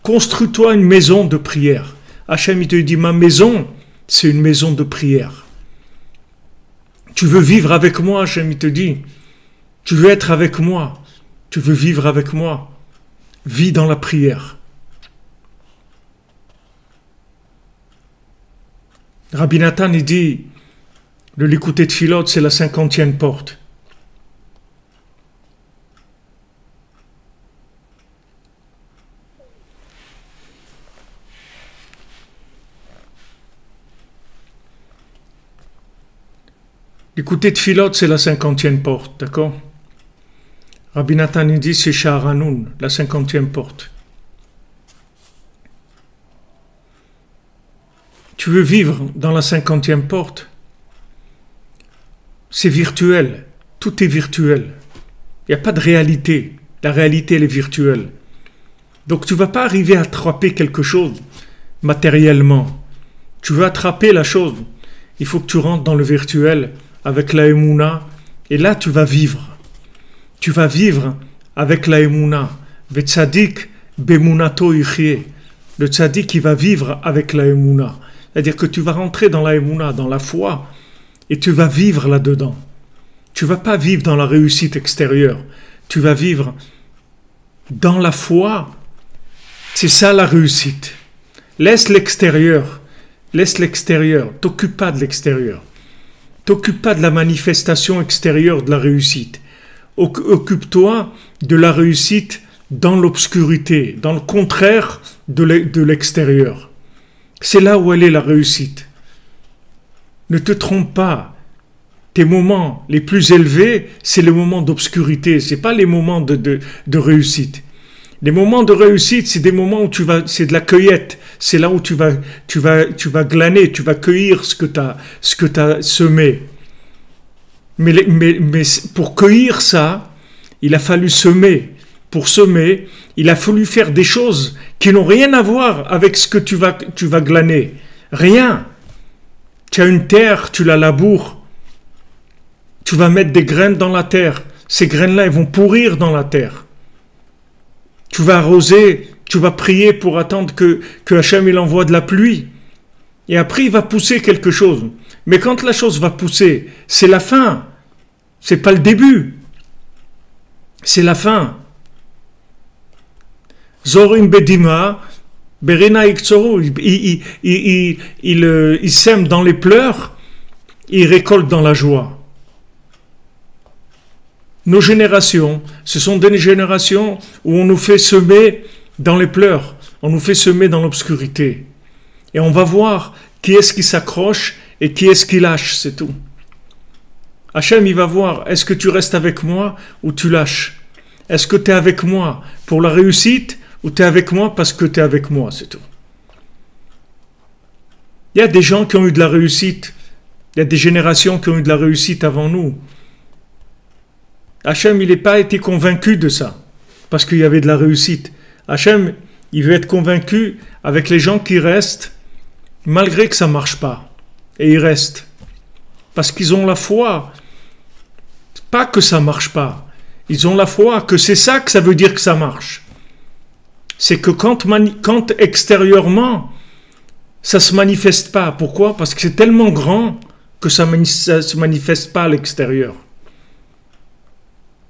Construis-toi une maison de prière. Hachem, il te dit, ma maison, c'est une maison de prière. Tu veux vivre avec moi, Hachem, il te dit. Tu veux être avec moi. Tu veux vivre avec moi. Vis dans la prière. Rabbi Nathan, il dit, le Likutei Tfilot, c'est la 50e porte. Likutei Tfilot, c'est la 50e porte, d'accord? Rabbi Nathan dit c'est Sha'ar HaNun, la 50e porte. Tu veux vivre dans la 50e porte? C'est virtuel, tout est virtuel. Il n'y a pas de réalité. La réalité, elle est virtuelle. Donc tu ne vas pas arriver à attraper quelque chose matériellement. Tu veux attraper la chose. Il faut que tu rentres dans le virtuel avec la Emouna. Et là, tu vas vivre. Tu vas vivre avec la Emouna. Le tzaddik, bemunato yichye. Le tzaddik, il va vivre avec la Emouna. C'est-à-dire que tu vas rentrer dans la Emouna, dans la foi, et tu vas vivre là-dedans. Tu ne vas pas vivre dans la réussite extérieure. Tu vas vivre dans la foi. C'est ça la réussite. Laisse l'extérieur. Laisse l'extérieur. T'occupe pas de l'extérieur. T'occupe pas de la manifestation extérieure de la réussite. Occupe-toi de la réussite dans l'obscurité, dans le contraire de l'extérieur. C'est là où elle est la réussite. Ne te trompe pas. Tes moments les plus élevés, c'est les moments d'obscurité, c'est pas les moments de réussite. Les moments de réussite, c'est des moments où c'est de la cueillette. C'est là où tu vas glaner, tu vas cueillir ce que t'as semé. Mais pour cueillir ça, il a fallu semer. Pour semer, il a fallu faire des choses qui n'ont rien à voir avec ce que tu vas glaner. Rien. Tu as une terre, tu la laboures. Tu vas mettre des graines dans la terre. Ces graines-là, elles vont pourrir dans la terre. Tu vas arroser, tu vas prier pour attendre que Hachem il envoie de la pluie. Et après, il va pousser quelque chose. Mais quand la chose va pousser, c'est la fin. C'est pas le début. C'est la fin. Zorim bedima, berina iktsoru. Il sème dans les pleurs, il récolte dans la joie. Nos générations, ce sont des générations où on nous fait semer dans les pleurs, on nous fait semer dans l'obscurité. Et on va voir qui est-ce qui s'accroche et qui est-ce qui lâche, c'est tout. Hachem, il va voir, est-ce que tu restes avec moi ou tu lâches? Est-ce que tu es avec moi pour la réussite ou tu es avec moi parce que tu es avec moi, c'est tout. Il y a des gens qui ont eu de la réussite, il y a des générations qui ont eu de la réussite avant nous. Hachem, il n'a pas été convaincu de ça, parce qu'il y avait de la réussite. Hachem, il veut être convaincu avec les gens qui restent, malgré que ça ne marche pas. Et ils restent. Parce qu'ils ont la foi. Pas que ça ne marche pas. Ils ont la foi que c'est ça que ça veut dire que ça marche. C'est que quand extérieurement, ça ne se manifeste pas. Pourquoi? Parce que c'est tellement grand que ça ne se manifeste pas à l'extérieur.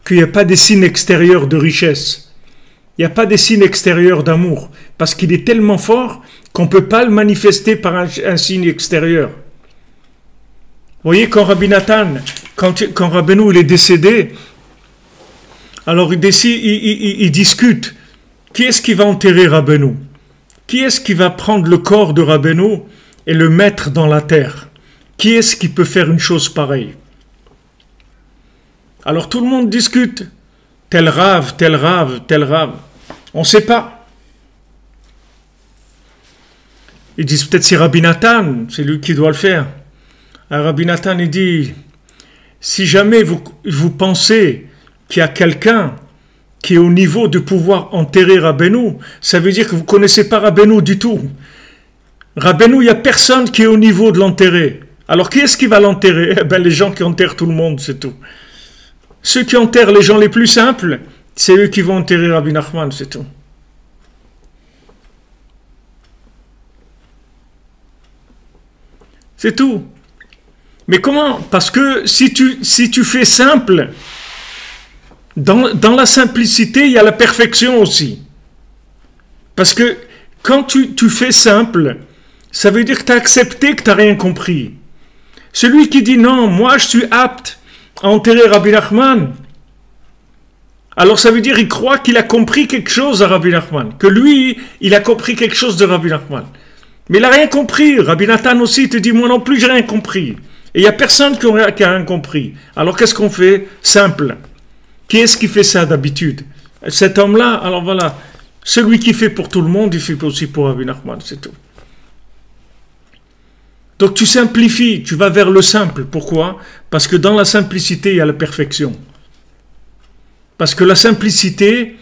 Qu'il n'y a pas des signes extérieurs de richesse. Il n'y a pas des signes extérieurs d'amour. Parce qu'il est tellement fort qu'on ne peut pas le manifester par un signe extérieur. Vous voyez, quand Rabbi Nathan, quand Rabbeinu il est décédé, alors il discute. Qui est-ce qui va enterrer Rabbeinu? Qui est-ce qui va prendre le corps de Rabbeinu et le mettre dans la terre? Qui est-ce qui peut faire une chose pareille? Alors tout le monde discute. Tel rave, tel rave, tel rave. On ne sait pas. Ils disent peut-être c'est Rabbi Nathan, c'est lui qui doit le faire. Alors Rabbi Nathan il dit, si jamais vous pensez qu'il y a quelqu'un qui est au niveau de pouvoir enterrer Rabbeinu, ça veut dire que vous ne connaissez pas Rabbeinu du tout. Rabbeinu, il n'y a personne qui est au niveau de l'enterrer. Alors qui est-ce qui va l'enterrer? Eh bien, les gens qui enterrent tout le monde, c'est tout. Ceux qui enterrent les gens les plus simples, c'est eux qui vont enterrer Rabbi Nachman, c'est tout. C'est tout. Mais comment? Parce que si tu fais simple, dans la simplicité, il y a la perfection aussi. Parce que quand tu fais simple, ça veut dire que tu as accepté que tu n'as rien compris. Celui qui dit non, moi je suis apte à enterrer Rabbi Nachman, alors ça veut dire qu'il croit qu'il a compris quelque chose à Rabbi Nachman, que lui, il a compris quelque chose de Rabbi Nachman. Mais il n'a rien compris. Rabbi Nathan aussi te dit, moi non plus, j'ai rien compris. Et il n'y a personne qui a rien compris. Alors qu'est-ce qu'on fait? Simple. Qui est-ce qui fait ça d'habitude? Cet homme-là, alors voilà, celui qui fait pour tout le monde, il fait aussi pour Rabbi Nachman, c'est tout. Donc tu simplifies, tu vas vers le simple. Pourquoi? Parce que dans la simplicité, il y a la perfection. Parce que la simplicité,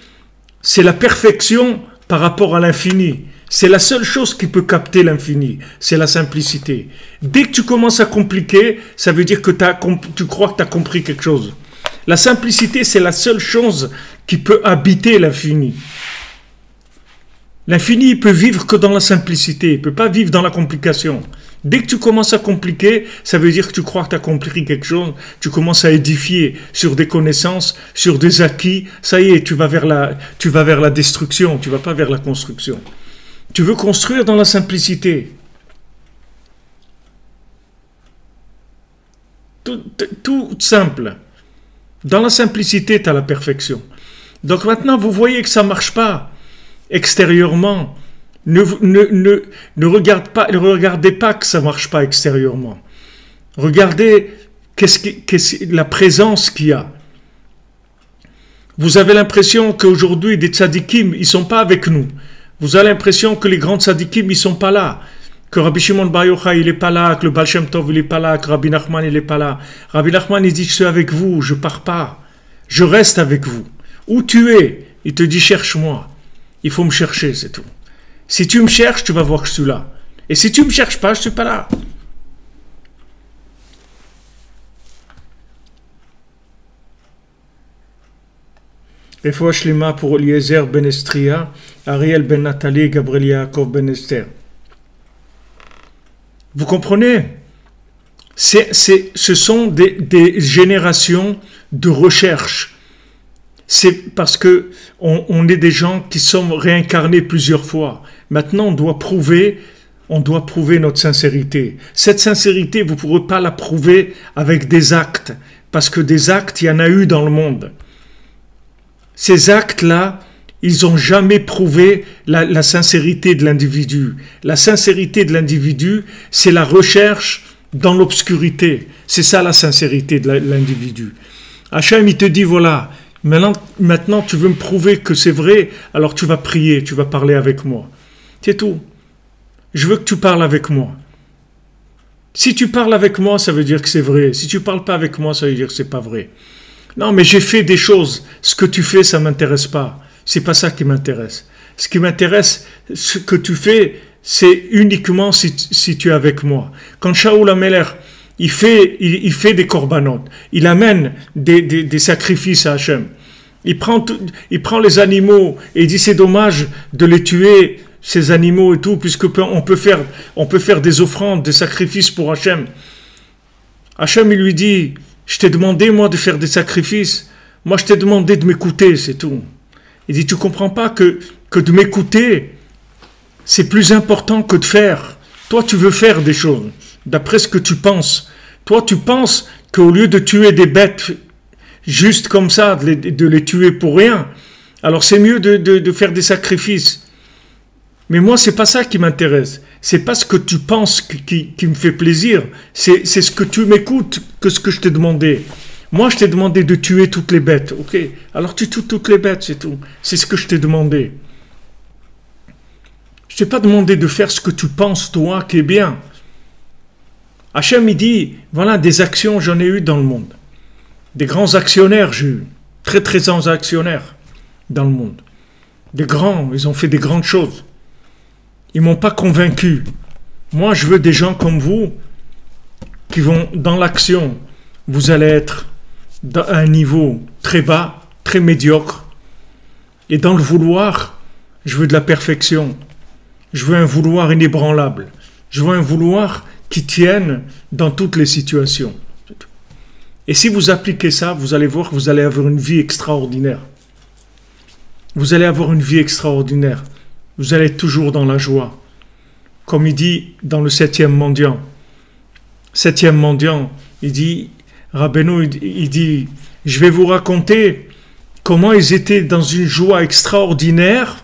c'est la perfection par rapport à l'infini. C'est la seule chose qui peut capter l'infini, c'est la simplicité. Dès que tu commences à compliquer, ça veut dire que tu crois que tu as compris quelque chose. La simplicité, c'est la seule chose qui peut habiter l'infini. L'infini, il peut vivre que dans la simplicité, il ne peut pas vivre dans la complication. Dès que tu commences à compliquer, ça veut dire que tu crois que tu as compris quelque chose, tu commences à édifier sur des connaissances, sur des acquis, ça y est, tu vas vers la destruction, tu ne vas pas vers la construction. Tu veux construire dans la simplicité. Tout simple. Dans la simplicité, tu as la perfection. Donc maintenant, vous voyez que ça ne marche pas extérieurement. Ne regardez pas que ça ne marche pas extérieurement. Regardez la présence qu'il y a. Vous avez l'impression qu'aujourd'hui, des tzadikim, ils ne sont pas avec nous. Vous avez l'impression que les grands tzadikim, ils ne sont pas là. Que Rabbi Shimon Bar Yochai, il n'est pas là. Que le Baal Shem Tov, il n'est pas là. Que Rabbi Nachman, il n'est pas là. Rabbi Nachman, il dit, je suis avec vous, je ne pars pas. Je reste avec vous. Où tu es? Il te dit, cherche-moi. Il faut me chercher, c'est tout. Si tu me cherches, tu vas voir que je suis là. Et si tu ne me cherches pas, je ne suis pas là. Refoua Shlema pour Eliezer ben Estria, Ariel ben Nathalie, Gabriel Yaakov ben Esther. Vous comprenez? Ce sont des générations de recherche. C'est parce que on est des gens qui sont réincarnés plusieurs fois. Maintenant, on doit prouver notre sincérité. Cette sincérité, vous ne pourrez pas la prouver avec des actes, parce que des actes, il y en a eu dans le monde. Ces actes-là, ils n'ont jamais prouvé la sincérité de l'individu. La sincérité de l'individu, c'est la recherche dans l'obscurité. C'est ça la sincérité de l'individu. Hachem, il te dit, voilà, maintenant tu veux me prouver que c'est vrai, alors tu vas prier, tu vas parler avec moi. C'est tout. Je veux que tu parles avec moi. Si tu parles avec moi, ça veut dire que c'est vrai. Si tu ne parles pas avec moi, ça veut dire que ce n'est pas vrai. Non, mais j'ai fait des choses. Ce que tu fais, ça ne m'intéresse pas. C'est pas ça qui m'intéresse. Ce qui m'intéresse, ce que tu fais, c'est uniquement si tu es avec moi. Quand Shaoul HaMelech, il fait des korbanot, il amène des sacrifices à Hachem. Il prend les animaux et il dit c'est dommage de les tuer, ces animaux et tout, puisque on peut faire des offrandes, des sacrifices pour Hachem. Hachem, il lui dit, je t'ai demandé, moi, de faire des sacrifices. Moi, je t'ai demandé de m'écouter, c'est tout. Il dit, tu ne comprends pas que de m'écouter, c'est plus important que de faire. Toi, tu veux faire des choses, d'après ce que tu penses. Toi, tu penses qu'au lieu de tuer des bêtes, juste comme ça, de les tuer pour rien, alors c'est mieux de faire des sacrifices. Mais moi, c'est pas ça qui m'intéresse. C'est pas ce que tu penses qui me fait plaisir. C'est ce que tu m'écoutes que ce que je t'ai demandé. Moi, je t'ai demandé de tuer toutes les bêtes. Ok, alors tu tues toutes les bêtes, c'est tout. C'est ce que je t'ai demandé. Je t'ai pas demandé de faire ce que tu penses, toi, qui est bien. Hachem, il dit, voilà, des actions, j'en ai eu dans le monde. Des grands actionnaires, j'ai eu. Très, très grands actionnaires dans le monde. Des grands, ils ont fait des grandes choses. Ils ne m'ont pas convaincu. Moi, je veux des gens comme vous qui vont dans l'action. Vous allez être à un niveau très bas, très médiocre. Et dans le vouloir, je veux de la perfection. Je veux un vouloir inébranlable. Je veux un vouloir qui tienne dans toutes les situations. Et si vous appliquez ça, vous allez voir que vous allez avoir une vie extraordinaire. Vous allez avoir une vie extraordinaire. Vous allez être toujours dans la joie. Comme il dit dans le 7e mendiant. 7e mendiant, il dit, Rabbeinu, il dit, je vais vous raconter comment ils étaient dans une joie extraordinaire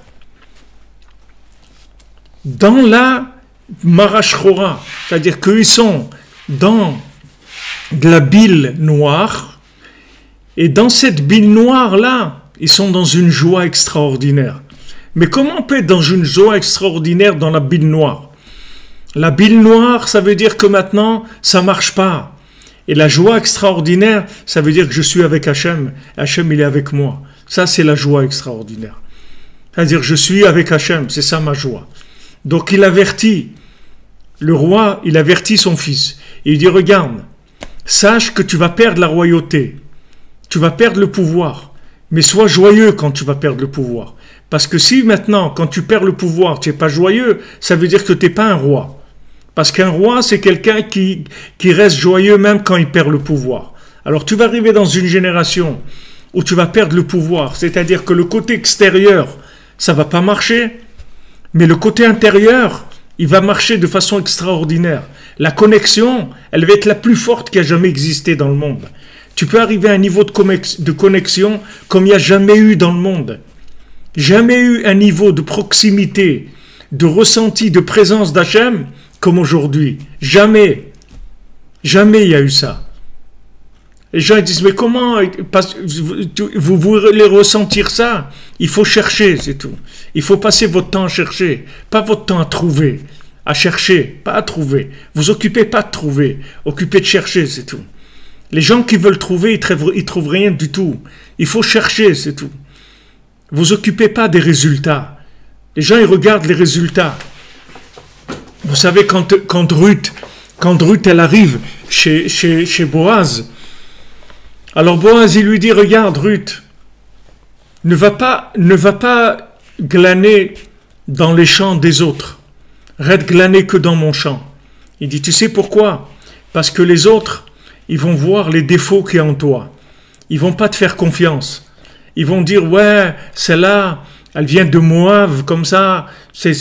dans la Marashchora. C'est-à-dire qu'ils sont dans de la bile noire et dans cette bile noire-là, ils sont dans une joie extraordinaire. Mais comment on peut être dans une joie extraordinaire dans la bile noire? La bile noire, ça veut dire que maintenant, ça ne marche pas. Et la joie extraordinaire, ça veut dire que je suis avec Hachem. Hachem, il est avec moi. Ça, c'est la joie extraordinaire. C'est-à-dire, je suis avec Hachem. C'est ça ma joie. Donc, il avertit. Le roi, il avertit son fils. Et il dit, regarde, sache que tu vas perdre la royauté. Tu vas perdre le pouvoir. Mais sois joyeux quand tu vas perdre le pouvoir. Parce que si maintenant, quand tu perds le pouvoir, tu n'es pas joyeux, ça veut dire que tu n'es pas un roi. Parce qu'un roi, c'est quelqu'un qui reste joyeux même quand il perd le pouvoir. Alors tu vas arriver dans une génération où tu vas perdre le pouvoir. C'est-à-dire que le côté extérieur, ça ne va pas marcher. Mais le côté intérieur, il va marcher de façon extraordinaire. La connexion, elle va être la plus forte qui a jamais existé dans le monde. Tu peux arriver à un niveau de connexion comme il n'y a jamais eu dans le monde. Jamais eu un niveau de proximité, de ressenti, de présence d'Hachem comme aujourd'hui. Jamais. Jamais il y a eu ça. Les gens disent, mais comment vous voulez ressentir ça? Il faut chercher, c'est tout. Il faut passer votre temps à chercher, pas votre temps à trouver. À chercher, pas à trouver. Vous occupez pas de trouver, occupez de chercher, c'est tout. Les gens qui veulent trouver, ils trouvent rien du tout. Il faut chercher, c'est tout. Vous occupez pas des résultats. Les gens, ils regardent les résultats. Vous savez, quand Ruth, elle arrive chez Boaz, alors Boaz, il lui dit, regarde Ruth, ne va pas glaner dans les champs des autres. Reste glaner que dans mon champ. Il dit, tu sais pourquoi? Parce que les autres, ils vont voir les défauts qu'il y a en toi. Ils vont pas te faire confiance. Ils vont dire, ouais, celle-là, elle vient de Moab, comme ça, on ne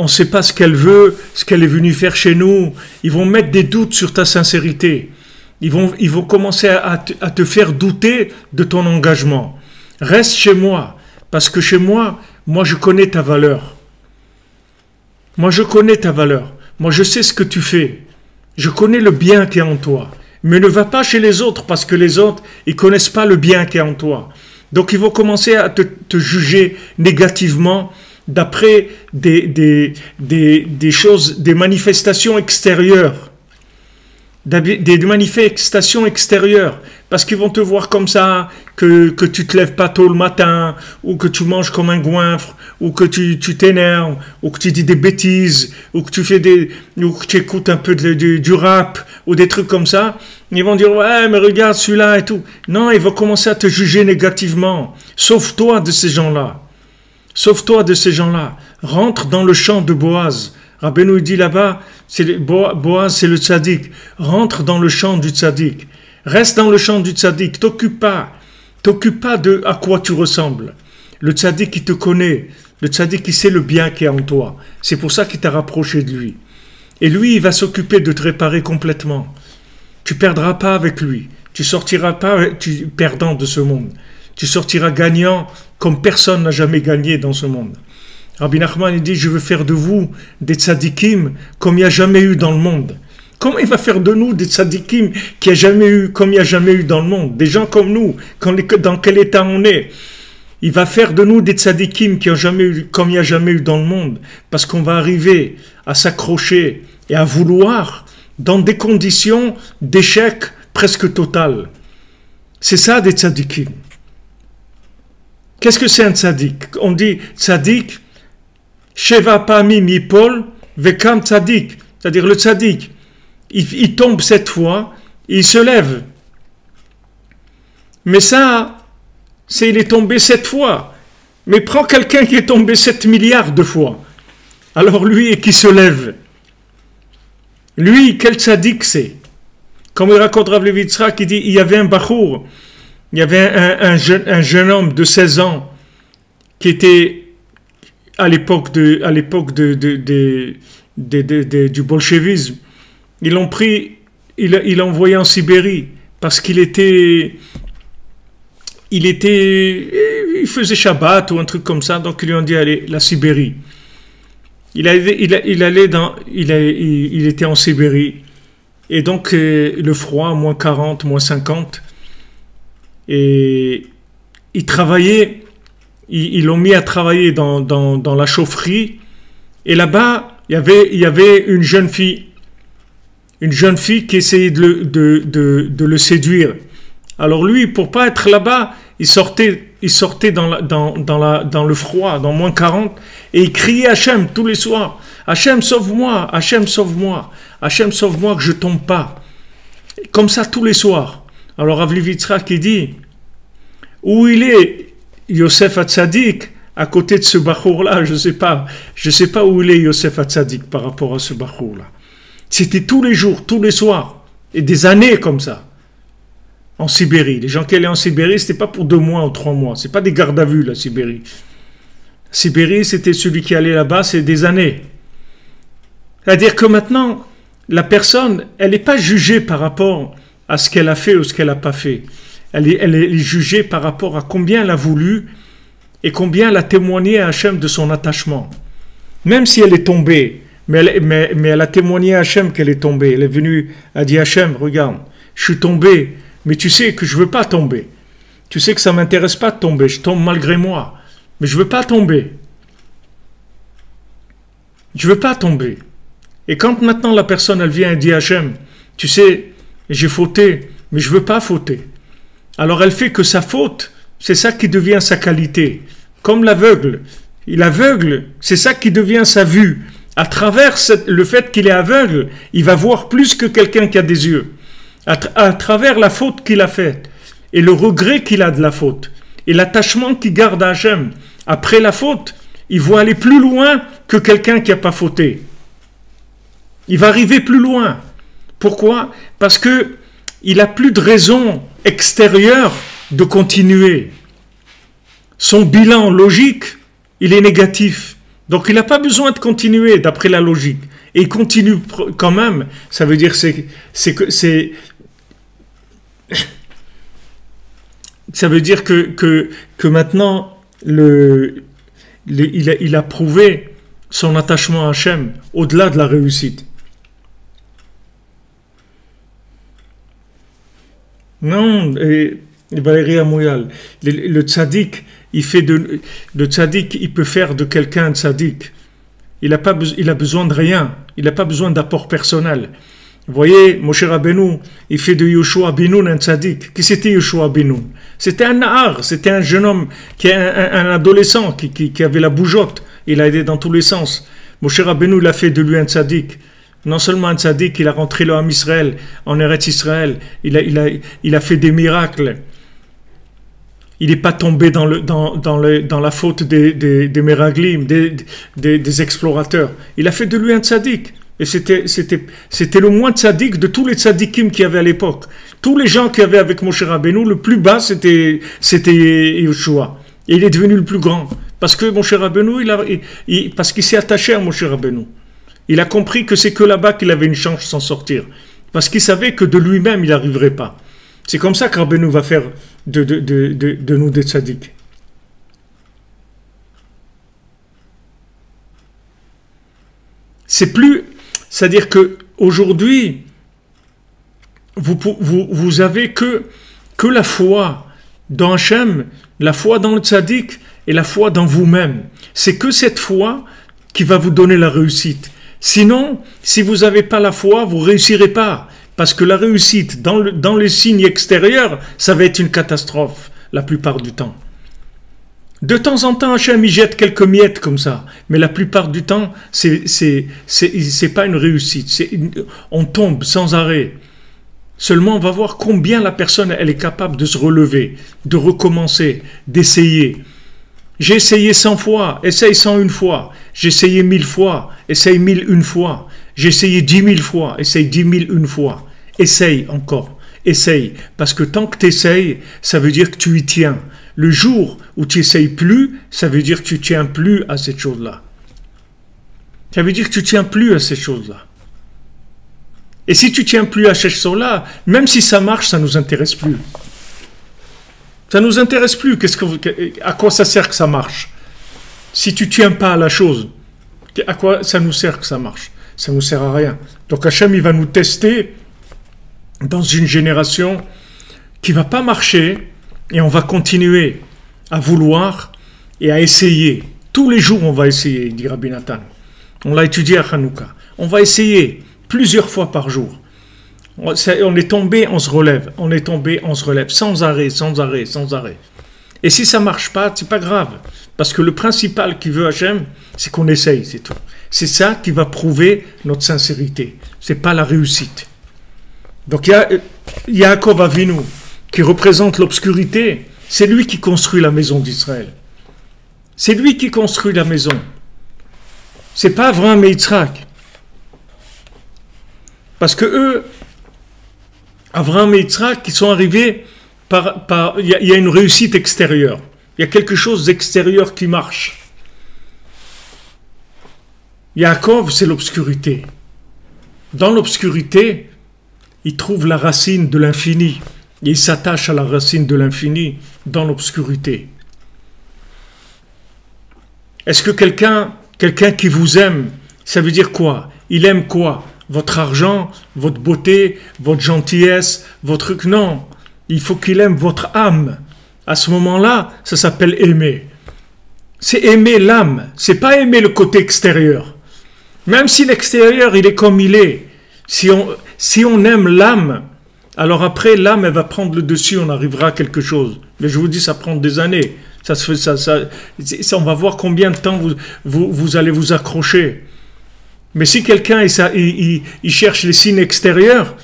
sait pas ce qu'elle veut, ce qu'elle est venue faire chez nous. Ils vont mettre des doutes sur ta sincérité. Ils vont commencer à te faire douter de ton engagement. Reste chez moi, parce que chez moi, je connais ta valeur. Moi, je connais ta valeur. Moi, je sais ce que tu fais. Je connais le bien qui est en toi. Mais ne va pas chez les autres, parce que les autres, ils ne connaissent pas le bien qui est en toi. Donc, ils vont commencer à te juger négativement d'après des choses, des manifestations extérieures. Des manifestations extérieures. Parce qu'ils vont te voir comme ça, que tu te lèves pas tôt le matin, ou que tu manges comme un goinfre, ou que tu t'énerves, ou que tu dis des bêtises, ou que tu écoutes un peu du rap, ou des trucs comme ça. Ils vont dire, ouais, mais regarde celui-là et tout. Non, ils vont commencer à te juger négativement. Sauve-toi de ces gens-là. Sauve-toi de ces gens-là. Rentre dans le champ de Boaz. Rabbeinu dit là-bas, Boaz, c'est le tzaddik. Rentre dans le champ du tzaddik. Reste dans le champ du tzaddik. T'occupe pas de à quoi tu ressembles. Le tzaddik, il te connaît. Le tzaddik, il sait le bien qui est en toi. C'est pour ça qu'il t'a rapproché de lui. Et lui, il va s'occuper de te réparer complètement. Tu perdras pas avec lui. Tu sortiras pas perdant de ce monde. Tu sortiras gagnant comme personne n'a jamais gagné dans ce monde. Rabbi Nachman, il dit, je veux faire de vous des tzadikim comme il n'y a jamais eu dans le monde. Comment il va faire de nous des tzadikim comme il n'y a jamais eu dans le monde? Des gens comme nous, dans quel état on est? Il va faire de nous des tzadikim comme il n'y a jamais eu dans le monde. Parce qu'on va arriver à s'accrocher et à vouloir dans des conditions d'échec presque total. C'est ça des tzadikim. Qu'est-ce que c'est un tzadik? On dit tzadik, Sheva Pamim Yipol, Vekam Tzadik. C'est-à-dire le tzadik, il tombe 7 fois, il se lève. Mais ça, il est tombé 7 fois. Mais prends quelqu'un qui est tombé 7 milliards de fois. Alors lui, et qui se lève. Lui, quel tzadik c'est? Comme il raconte Rav Levi Yitzhak, il dit, il y avait un bachour, il y avait un jeune homme de 16 ans qui était à l'époque du bolchevisme. Ils l'ont pris, il l'a envoyé en Sibérie parce il faisait Shabbat ou un truc comme ça, donc ils lui ont dit allez, la Sibérie. Il était en Sibérie et donc le froid, moins 40, moins 50, et il travaillait. Ils l'ont mis à travailler dans la chaufferie. Et là-bas, il y avait une jeune fille. une jeune fille qui essayait de le séduire. Alors lui, pour pas être là-bas, il sortait dans le froid, dans moins 40, et il criait Hachem tous les soirs. Hachem, sauve-moi, Hachem, sauve-moi, Hachem, sauve-moi que je tombe pas. Comme ça tous les soirs. Alors Rav Levi Yitzhak qui dit, où il est Yosef Hatzadik, à côté de ce bachour-là, je sais pas où il est Yosef Hatzadik par rapport à ce bachour-là. C'était tous les jours, tous les soirs, et des années comme ça. En Sibérie. Les gens qui allaient en Sibérie, c'était pas pour 2 mois ou 3 mois. C'est pas des gardes à vue, la Sibérie. La Sibérie, c'était celui qui allait là-bas, c'est des années. C'est-à-dire que maintenant, la personne, elle n'est pas jugée par rapport à ce qu'elle a fait ou ce qu'elle n'a pas fait. Elle est jugée par rapport à combien elle a voulu et combien elle a témoigné à Hachem de son attachement. Même si elle est tombée, mais elle a témoigné à Hachem qu'elle est tombée. Elle est venue, elle a dit Hachem, regarde, je suis tombée, mais tu sais que je ne veux pas tomber. Tu sais que ça ne m'intéresse pas de tomber, je tombe malgré moi, mais je ne veux pas tomber. Je ne veux pas tomber. Et quand maintenant la personne, elle vient et dit Hachem, tu sais, j'ai fauté, mais je ne veux pas fauter. Alors elle fait que sa faute, c'est ça qui devient sa qualité. Comme l'aveugle. Il aveugle, c'est ça qui devient sa vue. À travers le fait qu'il est aveugle, il va voir plus que quelqu'un qui a des yeux. À travers la faute qu'il a faite, et le regret qu'il a de la faute, et l'attachement qu'il garde à Hachem, après la faute, il va aller plus loin que quelqu'un qui n'a pas fauté. Il va arriver plus loin. Pourquoi? Parce que il n'a plus de raison extérieure de continuer. Son bilan logique, il est négatif. Donc il n'a pas besoin de continuer d'après la logique. Et il continue quand même. Ça veut dire ça veut dire que maintenant il a prouvé son attachement à Hachem au-delà de la réussite. Non, et Valérie Amouyal, le tzaddik, le tzaddik, il peut faire de quelqu'un un tzaddik. Il a besoin de rien. Il n'a pas besoin d'apport personnel. Vous voyez, Moshe Rabbeinu, il fait de Yoshua Binoun un tzaddik. Qui c'était Yoshua Binoun? C'était un nahar, c'était un jeune homme, un adolescent qui avait la bougeotte. Il a aidé dans tous les sens. Moshe Rabbeinu, il a fait de lui un tzaddik. Non seulement un tzaddik, il a rentré le Ham Israël, en Eretz Israël, il a fait des miracles. Il n'est pas tombé dans la faute des Meraglim, des explorateurs. Il a fait de lui un tzaddik. Et c'était le moins tzaddik de tous les tzaddikim qu'il y avait à l'époque. Tous les gens qui avaient avec Moshe Rabbeinu, le plus bas, c'était Yoshua. Et il est devenu le plus grand. Parce que Moshe Rabbeinu, parce qu'il s'est attaché à Moshe Rabbeinu. Il a compris que c'est que là-bas qu'il avait une chance de s'en sortir. Parce qu'il savait que de lui-même, il n'arriverait pas. C'est comme ça que Rabbeinu va faire de nous des tzaddik. C'est-à-dire qu'aujourd'hui, vous avez que la foi dans Hachem, la foi dans le tzaddik et la foi dans vous-même. C'est que cette foi qui va vous donner la réussite. Sinon, si vous n'avez pas la foi, vous ne réussirez pas. Parce que la réussite dans les signes extérieurs, ça va être une catastrophe la plupart du temps. De temps en temps, Hachem y jette quelques miettes comme ça. Mais la plupart du temps, c'est pas une réussite. On tombe sans arrêt. Seulement, on va voir combien la personne elle est capable de se relever, de recommencer, d'essayer. J'ai essayé 100 fois, essaye 101 fois. J'ai essayé 1000 fois, essaye 1001 fois. J'ai essayé 10 000 fois, essaye 10 001 fois. Essaye encore, essaye. Parce que tant que tu essayes, ça veut dire que tu y tiens. Le jour où tu n'essayes plus, ça veut dire que tu ne tiens plus à cette chose-là. Ça veut dire que tu ne tiens plus à ces choses-là. Et si tu ne tiens plus à ces choses-là, même si ça marche, ça ne nous intéresse plus. Ça ne nous intéresse plus. À quoi ça sert que ça marche? Si tu ne tiens pas à la chose, à quoi ça nous sert que ça marche? Ça ne nous sert à rien. Donc Hachem, il va nous tester dans une génération qui ne va pas marcher et on va continuer à vouloir et à essayer. Tous les jours, on va essayer, dit Rabbi Nathan. On l'a étudié à Hanouka. On va essayer plusieurs fois par jour. On est tombé, on se relève. On est tombé, on se relève. Sans arrêt, sans arrêt, sans arrêt. Et si ça ne marche pas, c'est pas grave. Parce que le principal qui veut Hachem, c'est qu'on essaye, c'est tout. C'est ça qui va prouver notre sincérité. C'est pas la réussite. Donc il y a Yaakov Avinu qui représente l'obscurité. C'est lui qui construit la maison d'Israël. C'est lui qui construit la maison. C'est pas Avraham et Yitzhak. Parce que eux, Avraham et Yitzhak, qui sont arrivés il y a une réussite extérieure. Il y a quelque chose d'extérieur qui marche. Yaakov, c'est l'obscurité. Dans l'obscurité, il trouve la racine de l'infini. Et il s'attache à la racine de l'infini dans l'obscurité. Est-ce que quelqu'un qui vous aime, ça veut dire quoi? Il aime quoi? Votre argent, votre beauté, votre gentillesse, votre truc? Non. Il faut qu'il aime votre âme. À ce moment-là, ça s'appelle aimer. C'est aimer l'âme. C'est pas aimer le côté extérieur. Même si l'extérieur, il est comme il est. Si on aime l'âme, alors après, l'âme, elle va prendre le dessus, on arrivera à quelque chose. Mais je vous dis, ça prend des années. On va voir combien de temps vous allez vous accrocher. Mais si quelqu'un il cherche les signes extérieurs,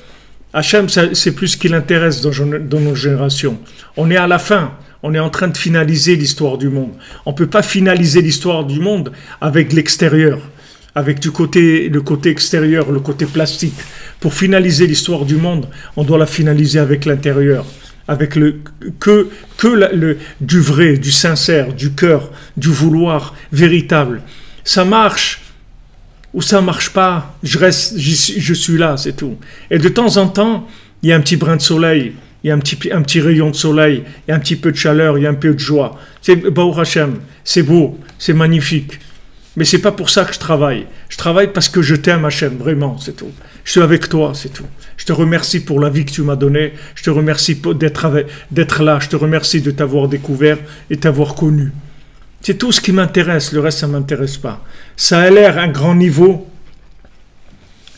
Hachem, c'est plus ce qui l'intéresse dans nos générations. On est à la fin. On est en train de finaliser l'histoire du monde. On ne peut pas finaliser l'histoire du monde avec l'extérieur, avec le côté extérieur, le côté plastique. Pour finaliser l'histoire du monde, on doit la finaliser avec l'intérieur, avec du vrai, du sincère, du cœur, du vouloir véritable. Ça marche ou ça marche pas, je suis là, c'est tout. Et de temps en temps, il y a un petit brin de soleil, il y a un petit rayon de soleil, il y a un petit peu de chaleur, il y a un peu de joie. C'est Baruch Hashem, c'est beau, c'est magnifique. Mais c'est pas pour ça que je travaille. Je travaille parce que je t'aime, Hachem, vraiment, c'est tout. Je suis avec toi, c'est tout. Je te remercie pour la vie que tu m'as donnée. Je te remercie d'être là. Je te remercie de t'avoir découvert et t'avoir connu. C'est tout ce qui m'intéresse. Le reste, ça ne m'intéresse pas. Ça a l'air un grand niveau,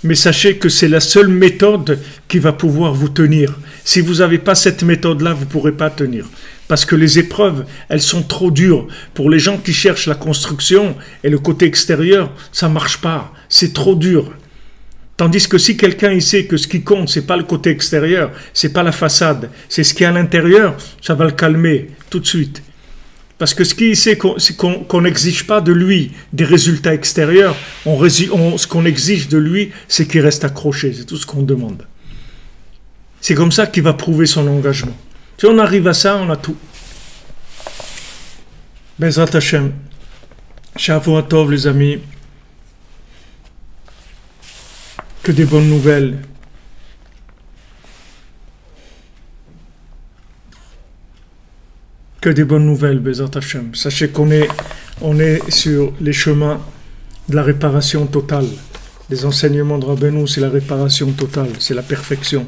mais sachez que c'est la seule méthode qui va pouvoir vous tenir. Si vous n'avez pas cette méthode-là, vous ne pourrez pas tenir. Parce que les épreuves, elles sont trop dures. Pour les gens qui cherchent la construction et le côté extérieur, ça ne marche pas. C'est trop dur. Tandis que si quelqu'un il sait que ce qui compte, ce n'est pas le côté extérieur, ce n'est pas la façade, c'est ce qui est à l'intérieur, ça va le calmer tout de suite. Parce que ce qu'il sait, c'est qu'on n'exige pas de lui des résultats extérieurs. Ce qu'on exige de lui, c'est qu'il reste accroché. C'est tout ce qu'on demande. C'est comme ça qu'il va prouver son engagement. Si on arrive à ça, on a tout. Bezrat Hashem. Shavua Tov, les amis. Que des bonnes nouvelles. Que des bonnes nouvelles, Bezrat Hashem. Sachez qu'on est sur les chemins de la réparation totale. Les enseignements de Rabbeinu, c'est la réparation totale, c'est la perfection.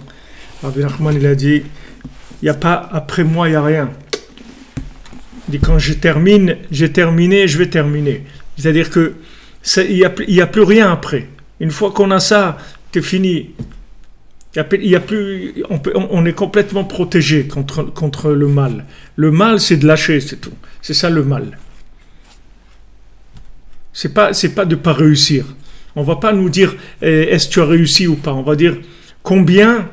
Rabbi Nachman, il a dit, il n'y a pas, après moi, il n'y a rien. Il dit, quand j'ai terminé, je vais terminer. C'est-à-dire que il n'y a plus rien après. Une fois qu'on a ça, c'est fini. On est complètement protégé contre le mal. Le mal, c'est de lâcher, c'est tout. C'est ça le mal. C'est pas de pas réussir. On va pas nous dire est-ce que tu as réussi ou pas. On va dire combien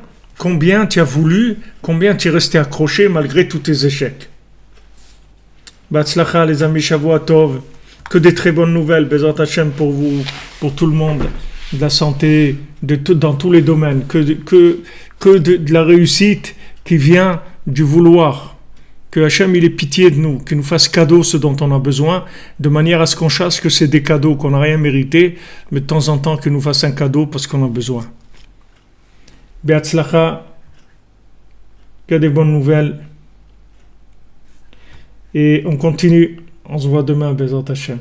tu as voulu, combien tu es resté accroché malgré tous tes échecs. Batzlacha, les amis, Shavua Tov. Que des très bonnes nouvelles, Bezrat Hashem, pour vous, pour tout le monde. De la santé, dans tous les domaines, que de la réussite qui vient du vouloir. Que Hachem il ait pitié de nous, qu'il nous fasse cadeau ce dont on a besoin, de manière à ce qu'on sache que c'est des cadeaux qu'on n'a rien mérité, mais de temps en temps qu'il nous fasse un cadeau parce qu'on a besoin. Be'atzlacha, qu'il y a des bonnes nouvelles. Et on continue, on se voit demain, Bezrat Hashem.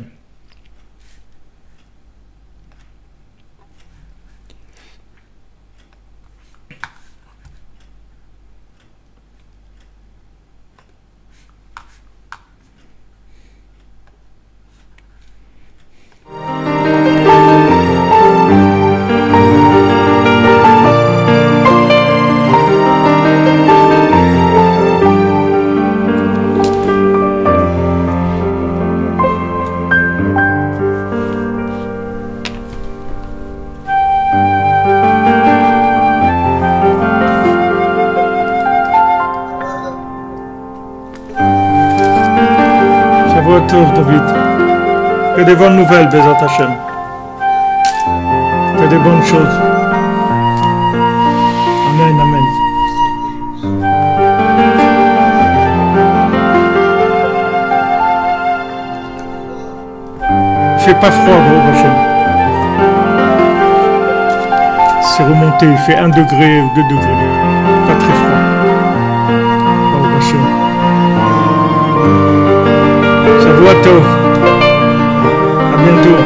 Tov, David. Que des bonnes nouvelles, Bezat Hashem. Que des bonnes choses. Amen, amen. Il fait pas froid, Baruch Hashem. C'est remonté, il fait 1 degré ou 2 degrés. Pas très froid. Baruch Hashem. Shavua Tov. À bientôt.